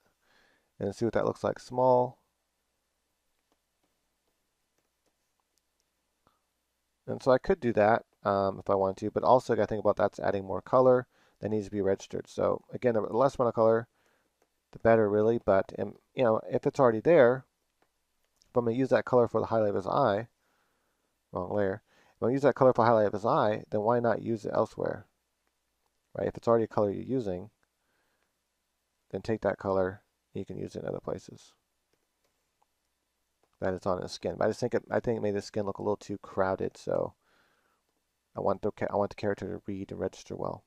and see what that looks like. Small. And so I could do that if I want to, but also I got to think about that's adding more color that needs to be registered. So again, the less amount of color, the better really, but you know, if it's already there, if I'm going to use that color for the highlight of his eye, wrong layer, if I'm going to use that color for the highlight of his eye, then why not use it elsewhere, right? If it's already a color you're using, then take that color and you can use it in other places that it's on his skin. But I think it made the skin look a little too crowded, so I want the character to read and register well.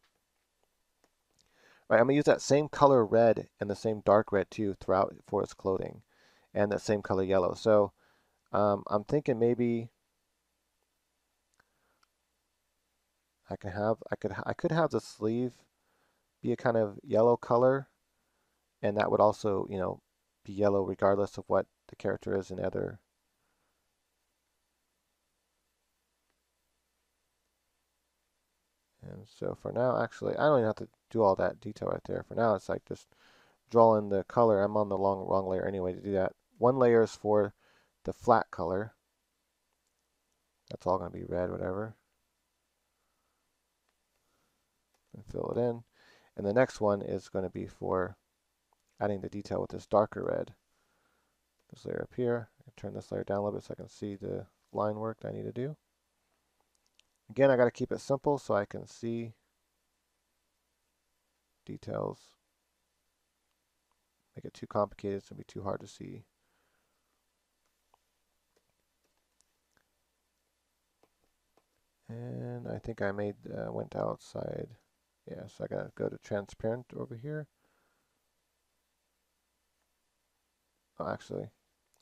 Right, I'm gonna use that same color red and the same dark red too throughout for his clothing, and that same color yellow. So I'm thinking maybe I could have the sleeve be a kind of yellow color, and that would also, you know, be yellow regardless of what the character is in other. And so for now, actually, I don't even have to do all that detail right there. For now, it's like just draw in the color. I'm on the wrong layer anyway to do that. One layer is for the flat color. That's all going to be red, whatever. And fill it in. And the next one is going to be for adding the detail with this darker red. This layer up here. I can turn this layer down a little bit so I can see the line work that I need to do. Again, I got to keep it simple so I can see details. Make it too complicated, it's going to be too hard to see. And I think I went outside. Yeah, so I got to go to transparent over here. Oh, actually,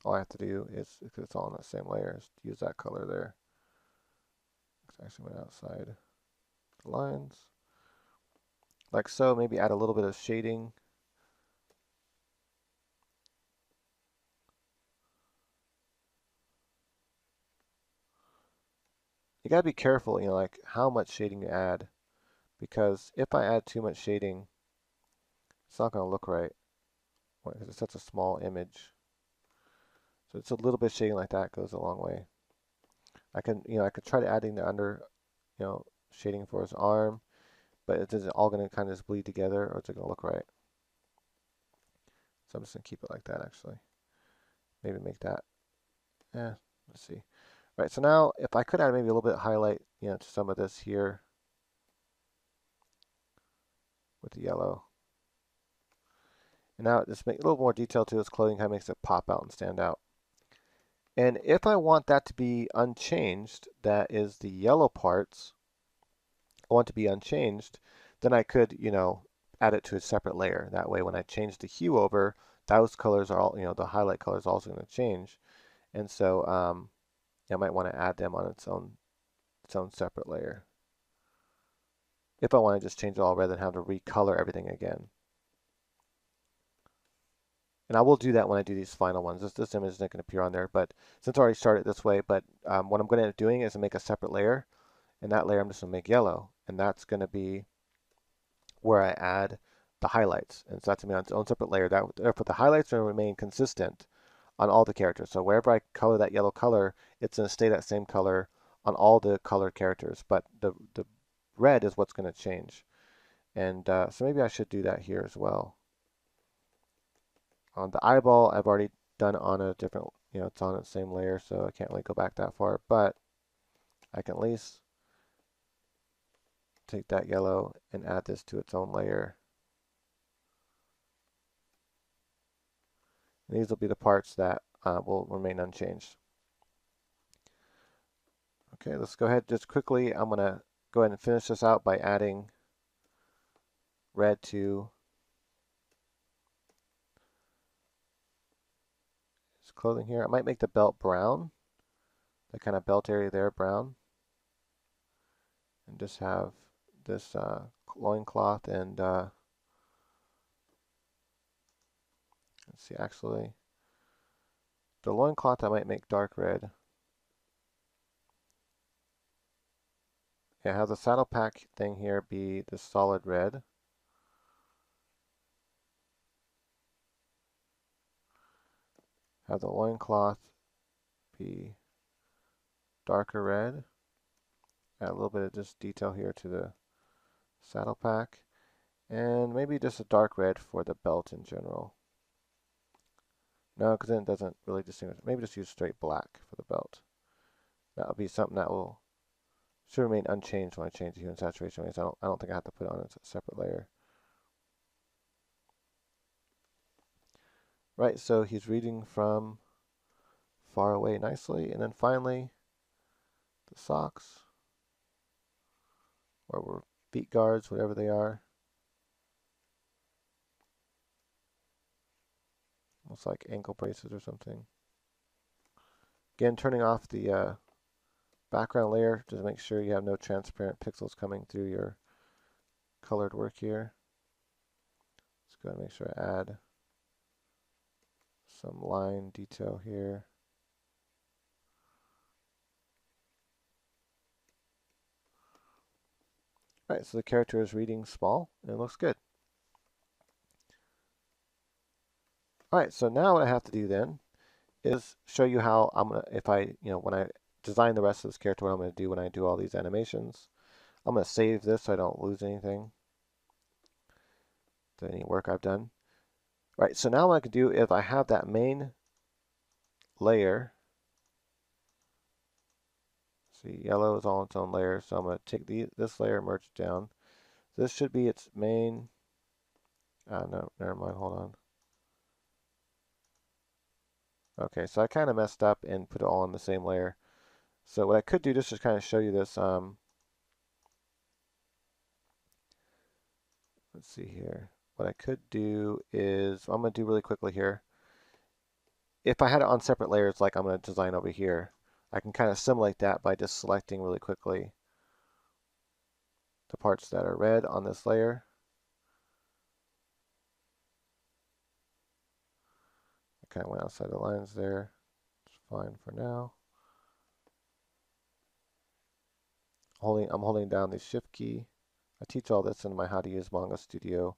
all I have to do is, because it's all on the same layer, is use that color there. I actually went outside the lines. Like so, maybe add a little bit of shading. You gotta be careful, you know, like how much shading you add, because if I add too much shading, it's not gonna look right, because it's such a small image. So it's a little bit of shading like that goes a long way. I could try to adding the under, shading for his arm, but it isn't all gonna kind of just bleed together, or it's gonna look right. So I'm just gonna keep it like that actually. Maybe make that. Let's see. Right, so now if I could add maybe a little bit of highlight, to some of this here with the yellow. And now just make a little more detail to his clothing, kind of makes it pop out and stand out. And if I want that to be unchanged, that is the yellow parts, I want to be unchanged, then I could, add it to a separate layer. That way when I change the hue over, those colors are all, the highlight color is also going to change. And so I might want to add them on its own separate layer. If I want to just change it all rather than have to recolor everything again. And I will do that when I do these final ones. This image isn't going to appear on there, but since I already started this way, but what I'm going to end up doing is make a separate layer, and that layer I'm just going to make yellow, and that's going to be where I add the highlights. And so that's going to be on its own separate layer. Therefore, the highlights are going to remain consistent on all the characters. So wherever I color that yellow color, it's going to stay that same color on all the color characters, but the red is what's going to change. And so maybe I should do that here as well. On the eyeball, I've already done on a different, it's on the same layer, so I can't really go back that far, but I can at least take that yellow and add this to its own layer. And these will be the parts that will remain unchanged. Okay, let's go ahead just quickly. I'm going to go ahead and finish this out by adding red to his clothing here. I might make the belt brown, the kind of belt area there brown, and just have this loincloth and let's see, actually, the loincloth I might make dark red. Yeah, have the saddle pack thing here be the solid red. Have the loincloth be darker red. Add a little bit of just detail here to the saddle pack. And maybe just a dark red for the belt in general. No, because then it doesn't really distinguish. Maybe just use straight black for the belt. That'll be something that will should remain unchanged when I change the hue and saturation rates. I don't think I have to put it on a separate layer. Right, so he's reading from far away nicely. And then finally, the socks, or feet guards, whatever they are. Looks like ankle braces or something. Again, turning off the background layer to make sure you have no transparent pixels coming through your colored work here. Let's go ahead and make sure I add some line detail here. All right, so the character is reading small and it looks good. All right, so now what I have to do then is show you how I'm gonna, if I, when I design the rest of this character, what I'm gonna do when I do all these animations. I'm gonna save this so I don't lose anything, any work I've done. All right, so now what I can do is I have that main layer. See, yellow is all its own layer, so I'm going to take this layer, merge it down. This should be its main. No, never mind. Hold on. Okay, so I kind of messed up and put it all in the same layer. So what I could do, just to kind of show you this. Let's see here. What I could do is, I'm going to do really quickly here. If I had it on separate layers, like I'm going to design over here, I can kind of simulate that by just selecting really quickly the parts that are red on this layer. I kind of went outside the lines there. It's fine for now. I'm holding down the shift key. I teach all this in my How to Use Manga Studio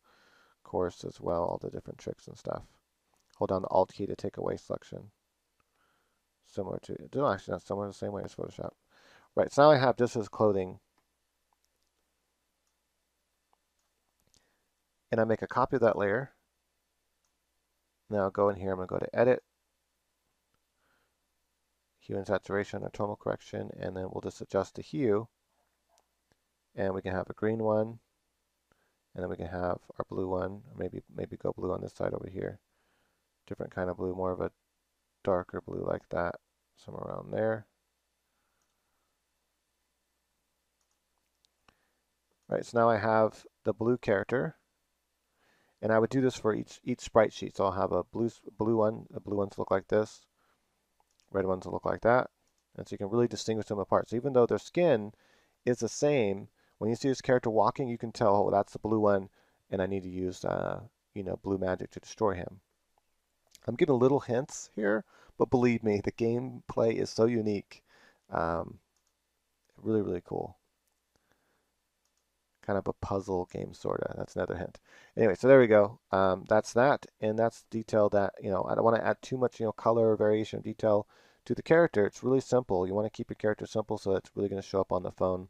course as well, all the different tricks and stuff. Hold down the Alt key to take away selection. Similar to, no, actually not similar, the same way as Photoshop. Right, so now I have this as clothing. And I make a copy of that layer. Now I'll go in here, I'm going to go to Edit, Hue and Saturation or Tonal Correction, and then we'll just adjust the hue. And we can have a green one, and then we can have our blue one, or maybe go blue on this side over here. Different kind of blue, more of a darker blue like that, somewhere around there. All right, so now I have the blue character, and I would do this for each sprite sheet. So I'll have a blue one, the blue ones look like this, red ones will look like that, and so you can really distinguish them apart. So even though their skin is the same, when you see this character walking, you can tell, oh, that's the blue one, and I need to use, blue magic to destroy him. I'm giving little hints here, but believe me, the gameplay is so unique. Really, really cool. Kind of a puzzle game, sorta. That's another hint. Anyway, so there we go. That's that, and that's detail that, I don't want to add too much, color, variation, detail to the character. It's really simple. You want to keep your character simple so it's really going to show up on the phone.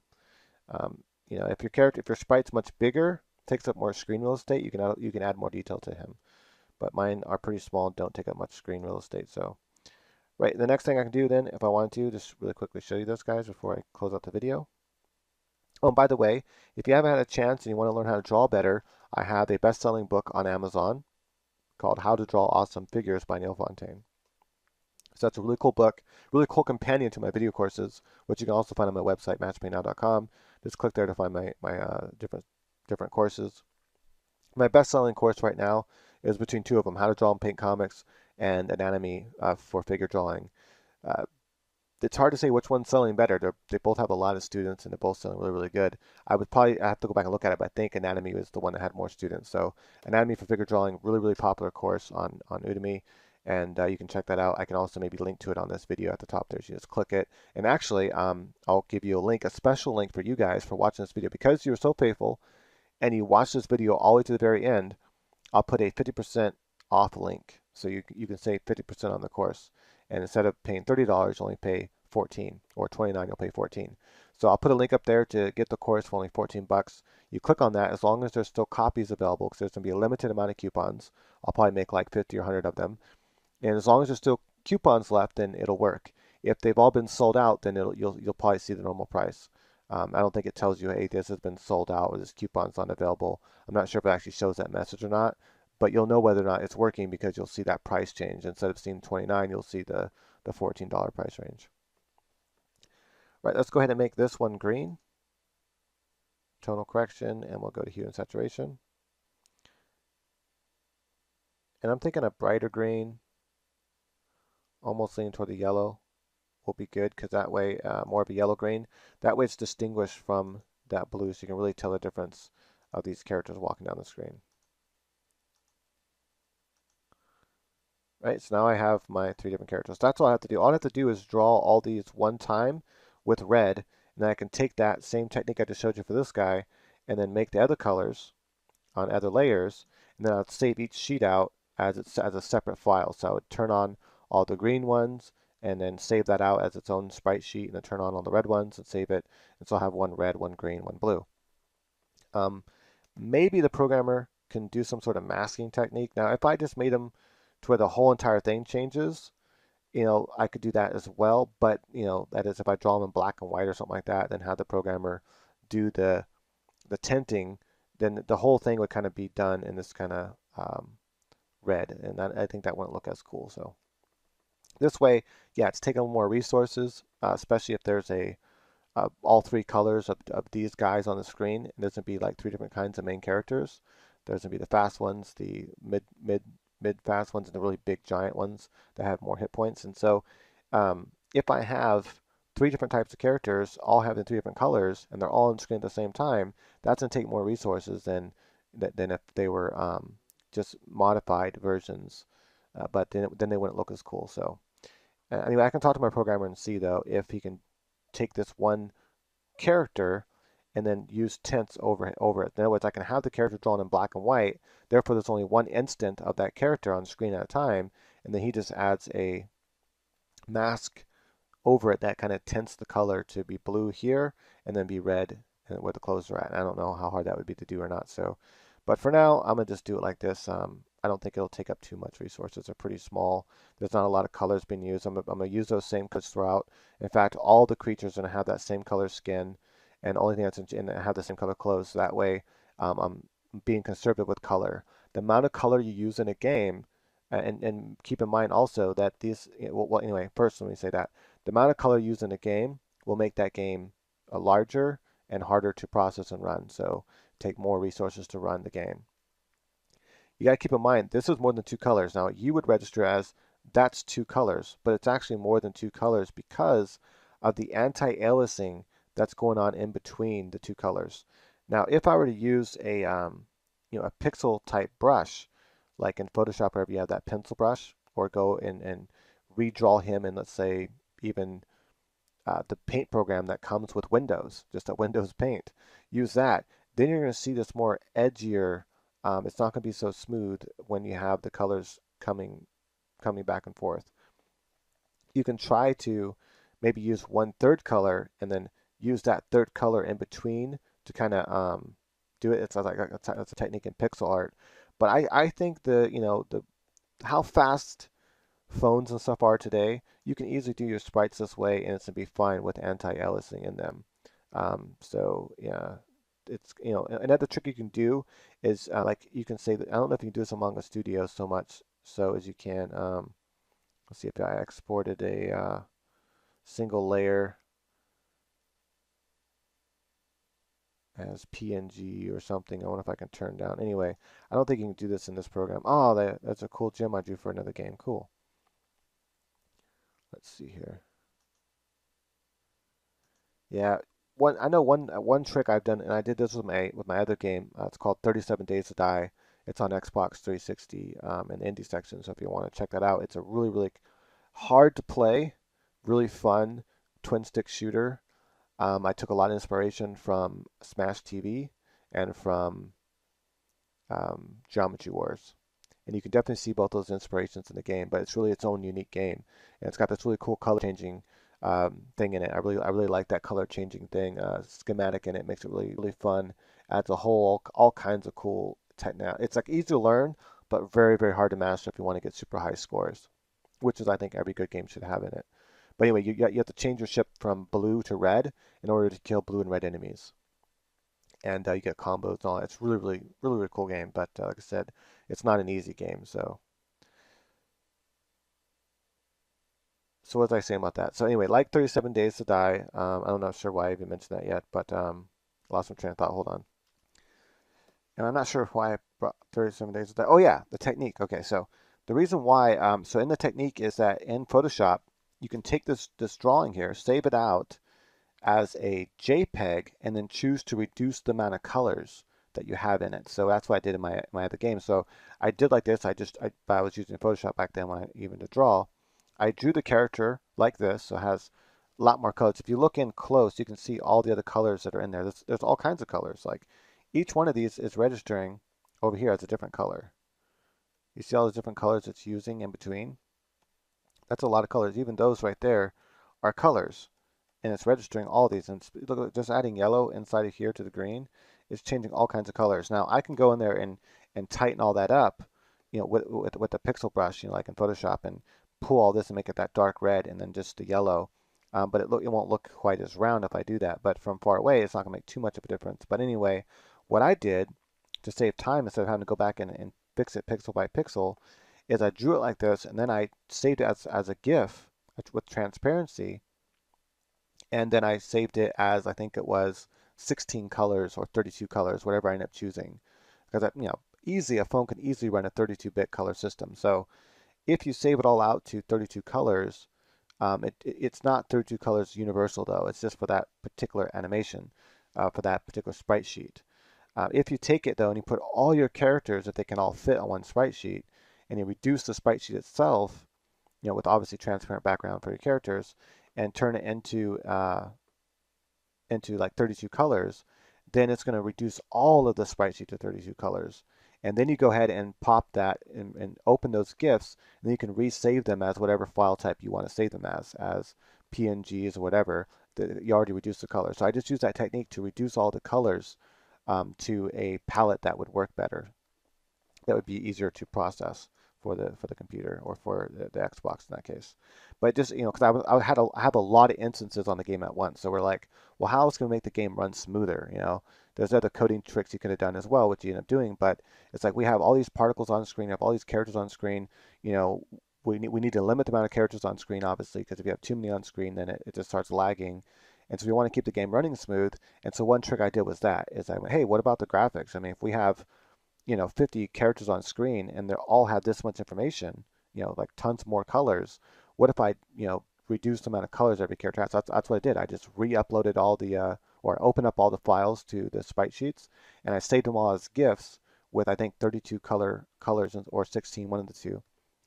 If your sprite's much bigger, takes up more screen real estate, you can add more detail to him. but mine are pretty small and don't take up much screen real estate. So, right, the next thing I can do then, if I wanted to, just really quickly show you this, guys, before I close out the video. Oh, and by the way, if you haven't had a chance and you want to learn how to draw better, I have a best-selling book on Amazon called How to Draw Awesome Figures by Neil Fontaine. So that's a really cool book, really cool companion to my video courses, which you can also find on my website, masterpaintnow.com. Just click there to find my different courses. My best-selling course right now is between two of them, How to Draw and Paint Comics and Anatomy for Figure Drawing. Uh, it's hard to say which one's selling better. They both have a lot of students and they're both selling really, really good. I have to go back and look at it, but I think Anatomy was the one that had more students. So Anatomy for Figure Drawing, really, really popular course on Udemy. And you can check that out. I can also maybe link to it on this video at the top there. So you just click it. And actually, I'll give you a link, a special link for you guys for watching this video. Because you were so faithful and you watched this video all the way to the very end, I'll put a 50% off link. So you can save 50% on the course. And instead of paying $30, you'll only pay 14, or 29, you'll pay 14. So I'll put a link up there to get the course for only 14 bucks. You click on that as long as there's still copies available, because there's going to be a limited amount of coupons. I'll probably make like 50 or 100 of them. And as long as there's still coupons left, then it'll work. If they've all been sold out, then you'll probably see the normal price. I don't think it tells you, hey, this has been sold out or this coupon's not available. I'm not sure if it actually shows that message or not, but you'll know whether or not it's working because you'll see that price change. Instead of seeing 29, you'll see the $14 price range. Right, let's go ahead and make this one green. Tonal correction, and we'll go to hue and saturation. And I'm thinking a brighter green, almost leaning toward the yellow, will be good because that way, more of a yellow green. That way it's distinguished from that blue, so you can really tell the difference of these characters walking down the screen. Right, so now I have my 3 different characters. That's all I have to do. All I have to do is draw all these one time with red, and then I can take that same technique I just showed you for this guy, and then make the other colors on other layers, and then I'll save each sheet out as a separate file. So I would turn on all the green ones, and then save that out as its own sprite sheet, and then turn on all the red ones and save it, and so I'll have one red, one green, one blue. Maybe the programmer can do some sort of masking technique. Now, if I just made them to where the whole entire thing changes, I could do that as well. But, that is if I draw them in black and white or something like that, then have the programmer do the tinting, then the whole thing would kind of be done in this kind of red. And I think that wouldn't look as cool. So this way, yeah, it's taking more resources, especially if there's all 3 colors of these guys on the screen. And there's going to be like 3 different kinds of main characters. There's going to be the fast ones, the mid fast ones, and the really big giant ones that have more hit points. And so if I have 3 different types of characters all having 3 different colors and they're all on screen at the same time, that's going to take more resources than if they were just modified versions. But then they wouldn't look as cool. So anyway, I can talk to my programmer and see though if he can take this one character and then use tints over it. In other words, I can have the character drawn in black and white, therefore there's only one instant of that character on screen at a time, and then he just adds a mask over it that kind of tints the color to be blue here and then be red where the clothes are at. I don't know how hard that would be to do or not. So, but for now, I'm gonna just do it like this. I don't think it'll take up too much resources. They're pretty small. There's not a lot of colors being used. I'm gonna use those same colors throughout. In fact, all the creatures are gonna have that same color skin, and the only thing that's in have the same color clothes. So that way, I'm being conservative with color. The amount of color you use in a game, and keep in mind also that these. Well, anyway, first let me say that the amount of color used in a game will make that game larger and harder to process and run. So take more resources to run the game. You got to keep in mind, this is more than 2 colors. Now, you would register as that's 2 colors, but it's actually more than 2 colors because of the anti-aliasing that's going on in between the 2 colors. Now, if I were to use a pixel type brush, like in Photoshop, wherever you have that pencil brush, or go in and redraw him in, let's say, even the paint program that comes with Windows, just a Windows Paint, use that. Then you're going to see this more edgier. It's not going to be so smooth when you have the colors coming back and forth. You can try to maybe use 1/3 color and then use that 1/3 color in between to kind of do it. It's like it's a technique in pixel art. But I think the how fast phones and stuff are today, you can easily do your sprites this way, and it's gonna be fine with anti-aliasing in them. So yeah, it's another trick you can do is like you can say that I don't know if you can do this among the studio so much so as you can. Let's see if I exported a single layer as PNG or something. I wonder if I can turn down. Anyway, I don't think you can do this in this program. Oh, that's a cool gem I drew for another game. Cool. Let's see here. Yeah, I know one trick I've done, and I did this with my other game. It's called 37 Days to Die. It's on Xbox 360 in the indie section. So if you want to check that out, it's a really hard to play, really fun twin stick shooter. I took a lot of inspiration from Smash TV and from Geometry Wars. And you can definitely see both those inspirations in the game, but it's really its own unique game. And it's got this really cool color changing thing in it. I really like that color changing thing, schematic in it. Makes it really fun. Adds a whole all kinds of cool tech now. It's like easy to learn, but very hard to master if you want to get super high scores, which is I think every good game should have in it. But anyway, you have to change your ship from blue to red in order to kill blue and red enemies, and you get combos and all that. It's really cool game. But like I said, it's not an easy game. So what was I saying about that? So anyway, like 37 Days to Die. I don't know, sure why I even mentioned that yet, but lost my train of thought. Hold on. And I'm not sure why I brought 37 Days to Die. Oh yeah, the technique. Okay, so the reason why, so in the technique is that in Photoshop, you can take this drawing here, save it out as a JPEG, and then choose to reduce the amount of colors that you have in it. So that's what I did in my other game. So I did like this. I was using Photoshop back then when I even to draw. I drew the character like this, so it has a lot more colors. If you look in close, you can see all the other colors that are in there. There's all kinds of colors. Like each one of these is registering over here as a different color. You see all the different colors it's using in between? That's a lot of colors. Even those right there are colors, and it's registering all these. And look, just adding yellow inside of here to the green is changing all kinds of colors. Now I can go in there and tighten all that up, with the pixel brush, like in Photoshop, and pull all this and make it that dark red, and then just the yellow. But it won't look quite as round if I do that. But from far away, it's not gonna make too much of a difference. But anyway, what I did to save time instead of having to go back and fix it pixel by pixel is I drew it like this, and then I saved it as a GIF with transparency, and then I saved it as I think it was 16 colors or 32 colors, whatever I end up choosing. Because a phone can easily run a 32-bit color system. So if you save it all out to 32 colors, it's not 32 colors universal though. It's just for that particular animation, for that particular sprite sheet. If you take it though and you put all your characters that they can all fit on one sprite sheet, and you reduce the sprite sheet itself, with obviously transparent background for your characters, and turn it into like 32 colors, then it's going to reduce all of the sprite sheet to 32 colors. And then you go ahead and pop that and open those GIFs, and then you can resave them as whatever file type you want to save them as PNGs or whatever. You already reduced the color. So I just use that technique to reduce all the colors to a palette that would work better, that would be easier to process for the computer or for the Xbox in that case. But just because I have a lot of instances on the game at once, so we're like, well, how is it going to make the game run smoother? There's other coding tricks you could have done as well, which you end up doing, but it's like we have all these particles on screen, we have all these characters on screen. You know, we need to limit the amount of characters on screen, obviously, because if you have too many on screen, then it just starts lagging. And so we want to keep the game running smooth. And so one trick I did was that is I went, hey, what about the graphics? I mean, if we have 50 characters on screen and they all have this much information, like tons more colors. What if I, reduce the amount of colors every character has? That's what I did. I just re-uploaded all the, or open up all the files to the sprite sheets, and I saved them all as GIFs with, I think, 32 colors or 16, one of the two.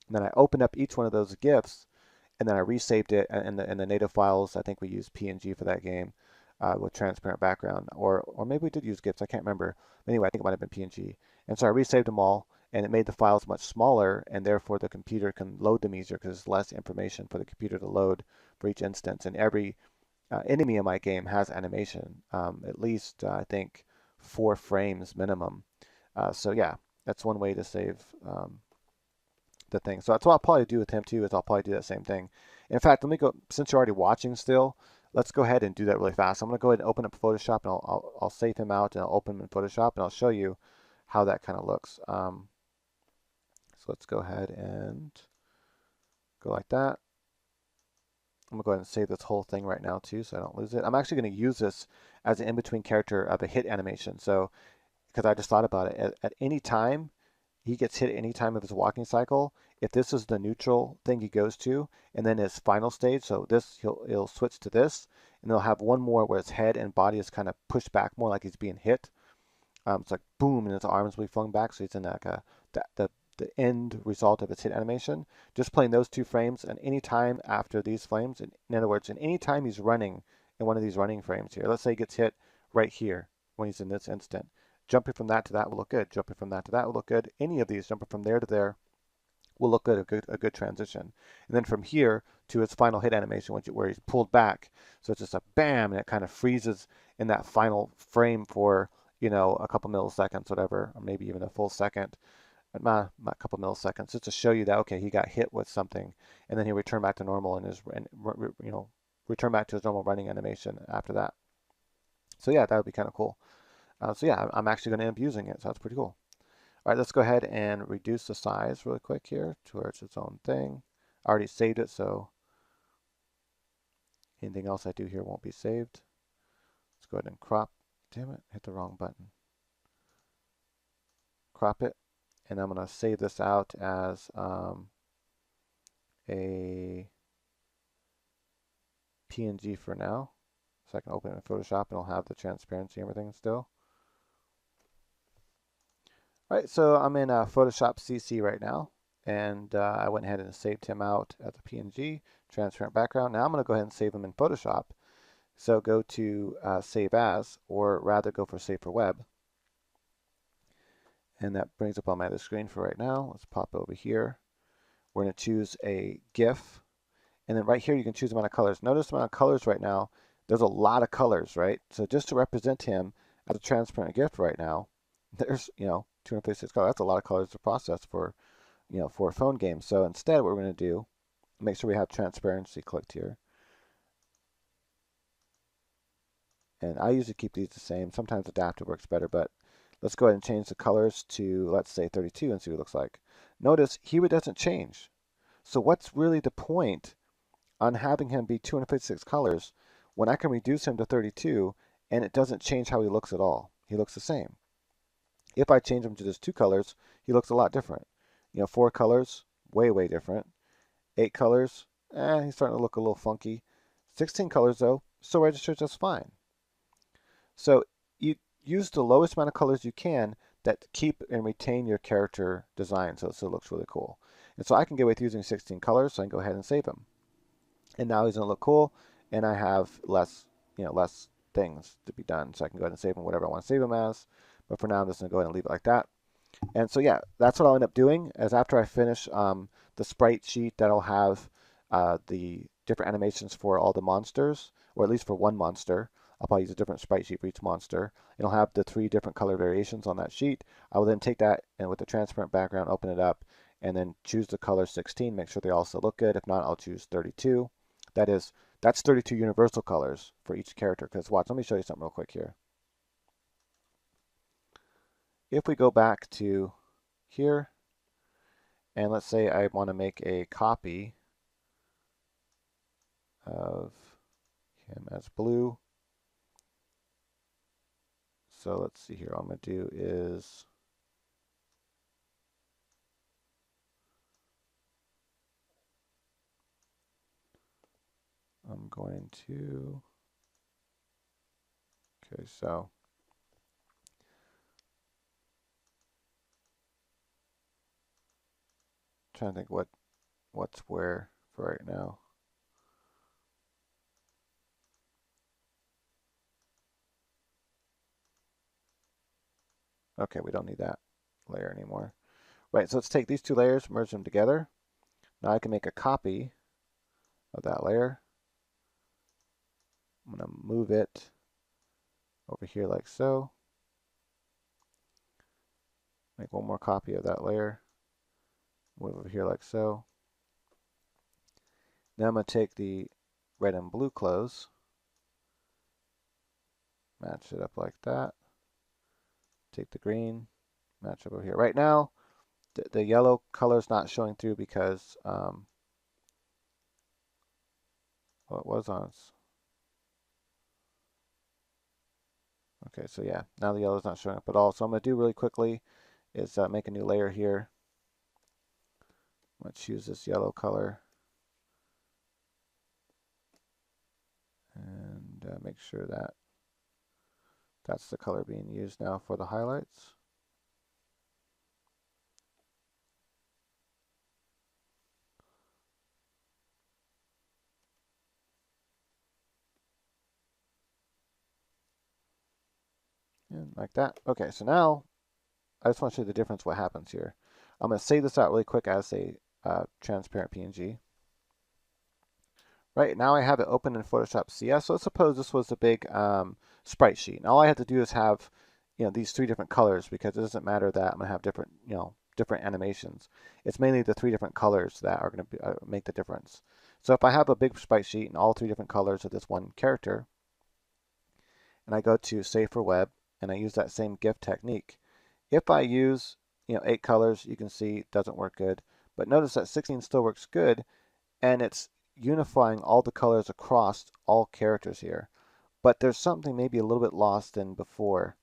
And then I opened up each one of those GIFs, and then I resaved it in the native files. I think we used PNG for that game with transparent background, or maybe we did use GIFs. I can't remember. Anyway, I think it might have been PNG. And so I resaved them all, and it made the files much smaller, and therefore the computer can load them easier because there's less information for the computer to load for each instance. And every enemy in my game has animation, at least I think 4 frames minimum. So yeah, that's one way to save the thing. So that's what I'll probably do with him too, is I'll probably do that same thing. In fact, let me go, since you're already watching still, let's go ahead and do that really fast. I'm going to go ahead and open up Photoshop, and I'll save him out, and I'll open him in Photoshop, and I'll show you how that kind of looks. So let's go ahead and go like that. I'm going to go ahead and save this whole thing right now too, so I don't lose it. I'm actually going to use this as an in-between character of a hit animation. So, because I just thought about it, at any time he gets hit at any time of his walking cycle, if this is the neutral thing he goes to, and then his final stage, so this, he'll switch to this, and they'll have one more where his head and body is kind of pushed back more like he's being hit. It's like boom, and his arms will be flung back, so he's in like the end result of its hit animation. Just playing those two frames, and any time after these frames, in other words, in any time he's running in one of these running frames here, let's say he gets hit right here when he's in this instant. Jumping from that to that will look good. Jumping from that to that will look good. Any of these, jumping from there to there, will look good, a good transition. And then from here to his final hit animation, where he's pulled back. So it's just a bam, and it kind of freezes in that final frame for, a couple milliseconds, whatever, or maybe even a full second. Not a couple milliseconds, just to show you that, okay, he got hit with something, and then he'll return back to normal return back to his normal running animation after that. So yeah, that would be kind of cool. So yeah, I'm actually going to end up using it, so that's pretty cool. All right, let's go ahead and reduce the size really quick here to where it's its own thing. I already saved it, so anything else I do here won't be saved. Let's go ahead and crop. Damn it, hit the wrong button. Crop it, and I'm going to save this out as a PNG for now. So I can open it in Photoshop, and it'll have the transparency and everything still. All right, so I'm in Photoshop CC right now, and I went ahead and saved him out as a PNG, transparent background. Now I'm going to go ahead and save him in Photoshop. So go to Save As, or rather go for Save for Web. And that brings up on my other screen for right now. Let's pop over here. We're going to choose a GIF, and then right here you can choose the amount of colors. Notice the amount of colors right now. There's a lot of colors, right? So just to represent him as a transparent GIF right now, there's 256 colors. That's a lot of colors to process for for a phone game. So instead, what we're going to do, make sure we have transparency clicked here. And I usually keep these the same. Sometimes adaptive works better, but let's go ahead and change the colors to, let's say, 32 and see what it looks like. Notice here it doesn't change. So what's really the point on having him be 256 colors when I can reduce him to 32 and it doesn't change how he looks at all? He looks the same. If I change him to just 2 colors, he looks a lot different. 4 colors, way, way different. 8 colors, he's starting to look a little funky. 16 colors, though, still registers just fine. So you use the lowest amount of colors you can that keep and retain your character design, so it looks really cool. And so I can get away with using 16 colors, so I can go ahead and save him. And now he's going to look cool, and I have less things to be done, so I can go ahead and save him whatever I want to save him as. But for now, I'm just going to go ahead and leave it like that. And so yeah, that's what I'll end up doing, is after I finish the sprite sheet that'll have the different animations for all the monsters, or at least for one monster. I'll probably use a different sprite sheet for each monster. It'll have the 3 different color variations on that sheet. I will then take that and with the transparent background, open it up, and then choose the color 16, make sure they also look good. If not, I'll choose 32. That's 32 universal colors for each character. Because watch, let me show you something real quick here. If we go back to here, and let's say I want to make a copy of him as blue. So let's see here. All I'm going to do is I'm going to, okay, so I'm trying to think what's where for right now. Okay, we don't need that layer anymore. Right, so let's take these 2 layers, merge them together. Now I can make a copy of that layer. I'm going to move it over here like so. Make one more copy of that layer. Move over here like so. Now I'm going to take the red and blue clothes, match it up like that. Take the green, match over here. Right now, the yellow color is not showing through because well, it was on. Okay, so yeah, now the yellow is not showing up at all. So I'm going to do really quickly is make a new layer here. Let's choose this yellow color and make sure that that's the color being used now for the highlights. And like that. Okay, so now I just want to show you the difference what happens here. I'm going to save this out really quick as a transparent PNG. Right, now I have it open in Photoshop CS. So let's suppose this was a big sprite sheet. And all I have to do is have, these three different colors because it doesn't matter that I'm going to have different, different animations. It's mainly the three different colors that are going to make the difference. So if I have a big sprite sheet and all three different colors of this one character, and I go to Save for Web, and I use that same GIF technique. If I use, 8 colors, you can see it doesn't work good. But notice that 16 still works good, and it's unifying all the colors across all characters here. But there's something maybe a little bit lost than before.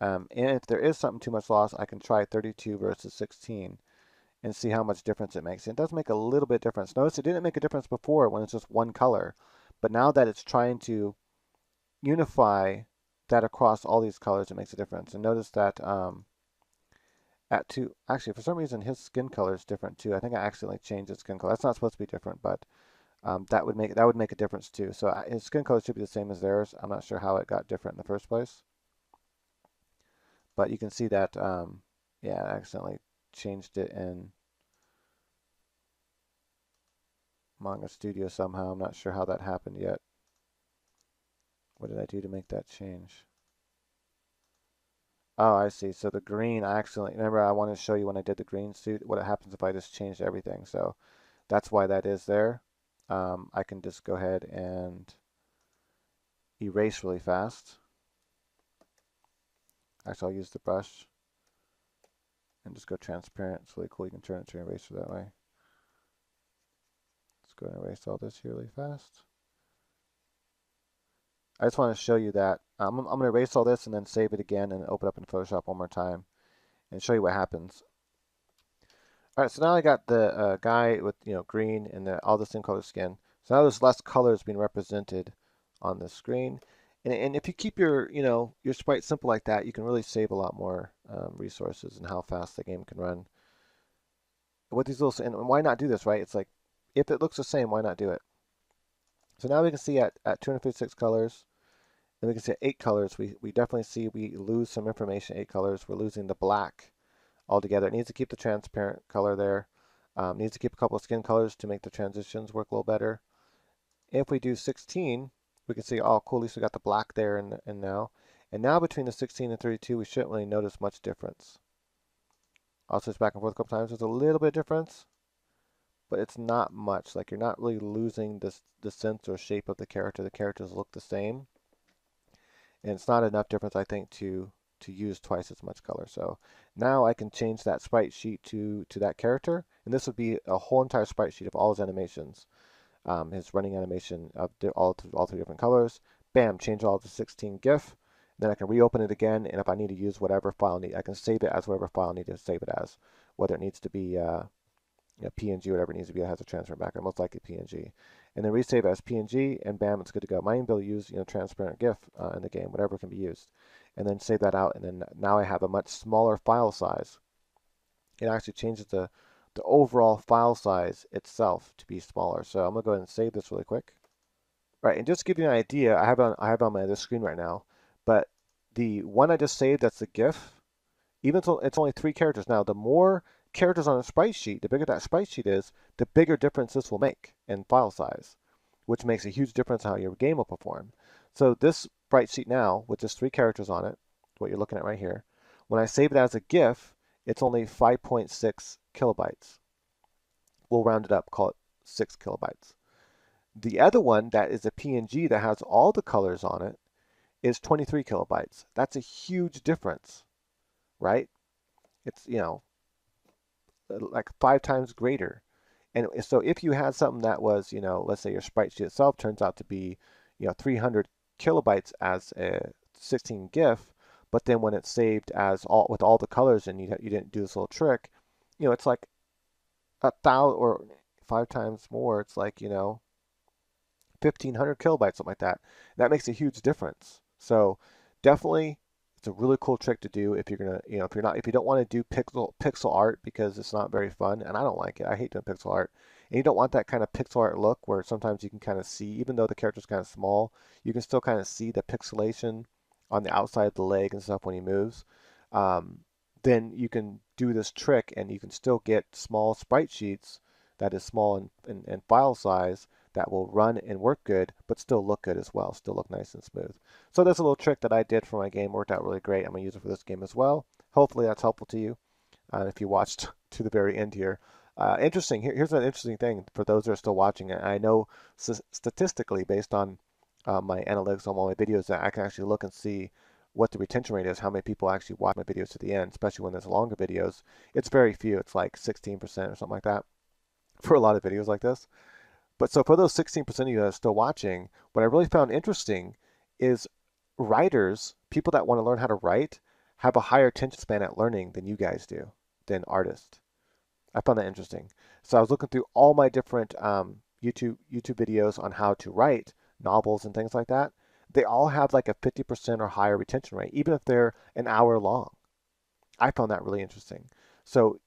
And if there is something too much lost, I can try 32 versus 16 and see how much difference it makes. It does make a little bit of difference. Notice it didn't make a difference before when it's just one color. But now that it's trying to unify that across all these colors, it makes a difference. And notice that actually for some reason his skin color is different too. I think I accidentally changed his skin color. That's not supposed to be different, but that would make a difference too. So his skin color should be the same as theirs. I'm not sure how it got different in the first place, but you can see that yeah, I accidentally changed it in Manga Studio somehow. I'm not sure how that happened yet. What did I do to make that change? Oh, I see. So the green, I accidentally, remember I wanted to show you when I did the green suit, what happens if I just changed everything. So that's why that is there. I can just go ahead and erase really fast. Actually, I'll use the brush and just go transparent. It's really cool. You can turn it to an eraser that way. Let's go and erase all this here really fast. I just want to show you that. I'm going to erase all this and then save it again and open up in Photoshop one more time and show you what happens. All right, so now I got the guy with green and all the same color skin. So now there's less colors being represented on the screen. And if you keep your your sprite simple like that, you can really save a lot more resources and how fast the game can run. With these little and why not do this, right? It's like if it looks the same, why not do it? So now we can see at 256 colors, and we can see at 8 colors, we definitely see we lose some information. 8 colors, we're losing the black altogether. It needs to keep the transparent color there. Needs to keep a couple of skin colors to make the transitions work a little better. If we do 16, we can see, oh, cool, at least we got the black there and now. And now between the 16 and 32, we shouldn't really notice much difference. I'll switch back and forth a couple times. There's a little bit of difference, but it's not much. Like you're not really losing the sense or shape of the character. The characters look the same. And it's not enough difference, I think, to use twice as much color. So now I can change that sprite sheet to that character, and this would be a whole entire sprite sheet of all his animations, his running animation of all three different colors. Bam, change all to 16 GIF. Then I can reopen it again, and if I need to use whatever file I can save it as whatever file I need to save it as, whether it needs to be PNG, whatever it needs to be that has a transparent background, most likely PNG. And then resave as PNG, and bam, it's good to go. Might even be able to use transparent GIF in the game, whatever can be used. And then save that out, and then now I have a much smaller file size. It actually changes the overall file size itself to be smaller. So I'm gonna go ahead and save this really quick. Right, and just to give you an idea, I have on my other screen right now, but the one I just saved, that's the GIF. Even though it's only 3 characters now, the more characters on a sprite sheet, the bigger that sprite sheet is, the bigger difference this will make in file size, which makes a huge difference in how your game will perform. So this sprite sheet now, with just 3 characters on it, what you're looking at right here, when I save it as a GIF, it's only 5.6 kilobytes. We'll round it up, call it 6 kilobytes. The other one that is a PNG that has all the colors on it is 23 kilobytes. That's a huge difference, right? It's, like 5 times greater. And so if you had something that was, let's say your sprite sheet itself turns out to be, 300 kilobytes as a 16 GIF, but then when it's saved as all with all the colors and you didn't do this little trick, it's like 1,000 or 5 times more. It's like, 1,500 kilobytes, something like that. That makes a huge difference. So definitely, it's a really cool trick to do if you're gonna, if you don't want to do pixel art because it's not very fun, and I don't like it. I hate doing pixel art, and you don't want that kind of pixel art look where sometimes you can kind of see, even though the character's kind of small, you can still kind of see the pixelation on the outside of the leg and stuff when he moves. Um, then you can do this trick, and you can still get small sprite sheets that is small in file size that will run and work good, but still look good as well, still look nice and smooth. So there's a little trick that I did for my game, worked out really great. I'm going to use it for this game as well. Hopefully that's helpful to you if you watched to the very end here. Interesting. Here's an interesting thing for those that are still watching it. I know statistically, based on my analytics on all my videos, that I can actually look and see what the retention rate is, how many people actually watch my videos to the end, especially when there's longer videos. It's very few. It's like 16% or something like that for a lot of videos like this. But so for those 16% of you that are still watching, what I really found interesting is writers, people that want to learn how to write, have a higher attention span at learning than you guys do, than artists. I found that interesting. So I was looking through all my different YouTube videos on how to write novels and things like that. They all have like a 50% or higher retention rate, even if they're an hour long. I found that really interesting. So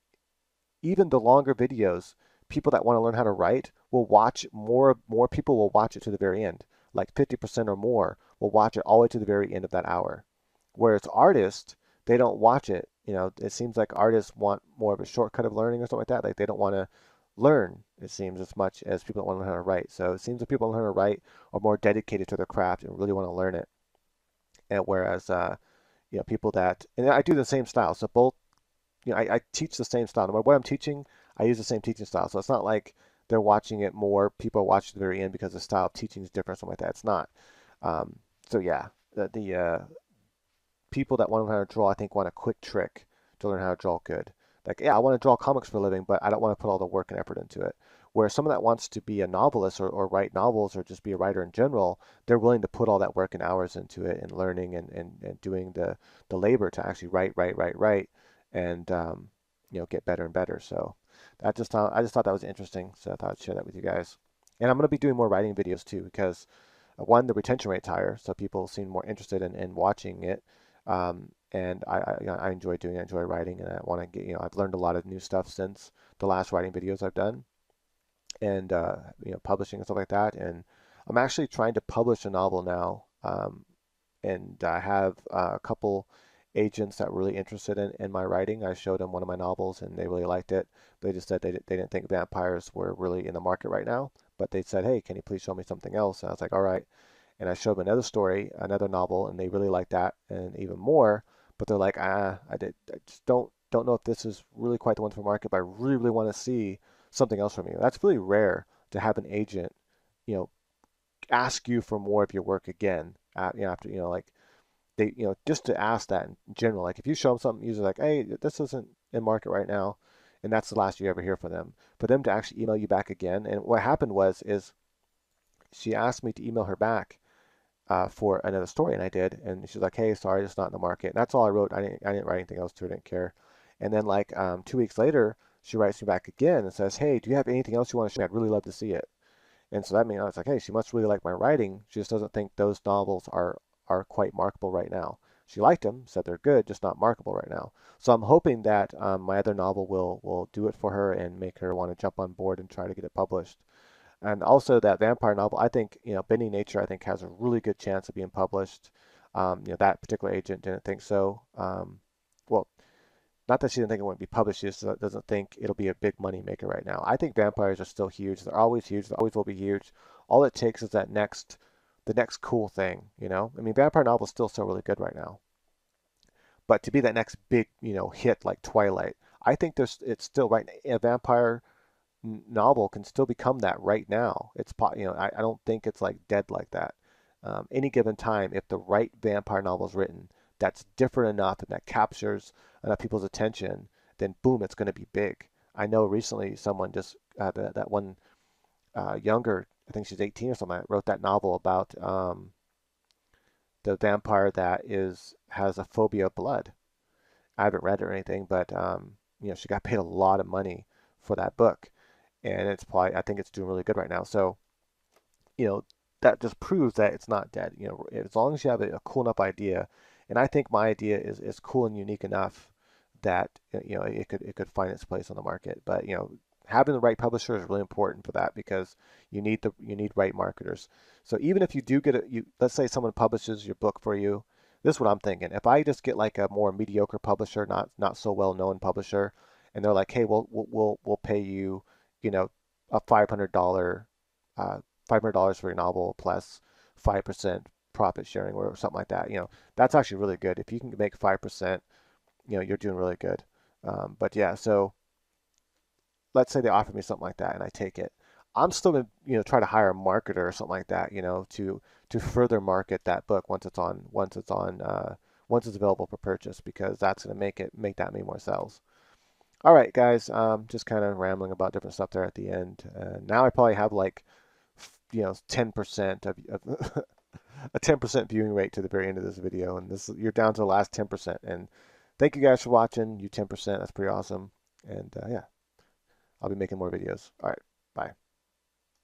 even the longer videos, people that want to learn how to write will watch more people will watch it to the very end. Like 50% or more will watch it all the way to the very end of that hour. Whereas artists, they don't watch it. It seems like artists want more of a shortcut of learning or something like that. Like they don't want to learn, it seems, as much as people that want to learn how to write. So it seems that people that learn how to write are more dedicated to their craft and really want to learn it. And whereas people that, and I do the same style. So both, I teach the same style. No matter what I'm teaching, I use the same teaching style. So it's not like they're watching it more. People are watching to the very end because the style of teaching is different, something like that. It's not. So yeah, the people that want to learn how to draw, I think, want a quick trick to learn how to draw good. Like, yeah, I want to draw comics for a living, but I don't want to put all the work and effort into it. Where someone that wants to be a novelist or write novels or just be a writer in general, they're willing to put all that work and hours into it and learning and doing the labor to actually write, and get better and better. So I just thought that was interesting. So I thought I'd share that with you guys. And I'm going to be doing more writing videos too because one, the retention rate's higher, so people seem more interested in watching it. And I enjoy doing it, I enjoy writing, and I want to get, I've learned a lot of new stuff since the last writing videos I've done, and publishing and stuff like that. And I'm actually trying to publish a novel now, and I have a couple agents that were really interested in my writing. I showed them one of my novels, and they really liked it. They just said they didn't think vampires were really in the market right now, but they said, hey, can you please show me something else? And I was like, all right. And I showed them another story, another novel, and they really liked that and even more. But they're like, I just don't know if this is really quite the one for market, but I really, really want to see something else from you. That's really rare to have an agent, you know, ask you for more of your work again. After like they, just to ask that in general. Like if you show them something, usually like, hey, this isn't in market right now, and that's the last you ever hear from them. For them to actually email you back again, and what happened is she asked me to email her back for another story, and I did. And she's like, "Hey, sorry, it's not in the market." And that's all I wrote. I didn't write anything else to her. Didn't care. And then 2 weeks later, she writes me back again and says, "Hey, do you have anything else you want to show me? I'd really love to see it." And so that means I was like, "Hey, she must really like my writing. She just doesn't think those novels are quite marketable right now." She liked them, said they're good, just not marketable right now. So I'm hoping that my other novel will do it for her and make her want to jump on board and try to get it published. And also that vampire novel, I think, Bending Nature, I think has a really good chance of being published. That particular agent didn't think so. Well, not that she didn't think it wouldn't be published, she just doesn't think it'll be a big money maker right now. I think vampires are still huge. They're always huge. They always will be huge. All it takes is the next cool thing. I mean, vampire novels still sell really good right now. But to be that next big, hit like Twilight, I think it's still right. A vampire novel can still become that right now. I don't think it's like dead like that. Any given time, if the right vampire novel is written, that's different enough and that captures enough people's attention, then boom, it's going to be big. I know recently someone just that one younger, I think she's 18 or something, wrote that novel about the vampire that is has a phobia of blood. I haven't read it or anything, but she got paid a lot of money for that book, and it's probably I think it's doing really good right now. So you know that just proves that it's not dead. As long as you have a cool enough idea, and I think my idea is cool and unique enough that it could find its place on the market. But having the right publisher is really important for that because you need right marketers. So even if you do get let's say someone publishes your book for you, this is what I'm thinking. If I just get like a more mediocre publisher, not so well known publisher, and they're like, hey, we'll pay you, a uh, $500 for your novel plus 5% profit sharing or something like that. That's actually really good. If you can make 5%, you're doing really good. But yeah, so let's say they offer me something like that and I take it. I'm still gonna, try to hire a marketer or something like that, to further market that book once it's available for purchase because that's gonna make that many more sales. All right, guys, just kind of rambling about different stuff there at the end. Now I probably have like, 10% of a 10% viewing rate to the very end of this video, and you're down to the last 10%. And thank you guys for watching. You 10%, that's pretty awesome. And yeah, I'll be making more videos. All right.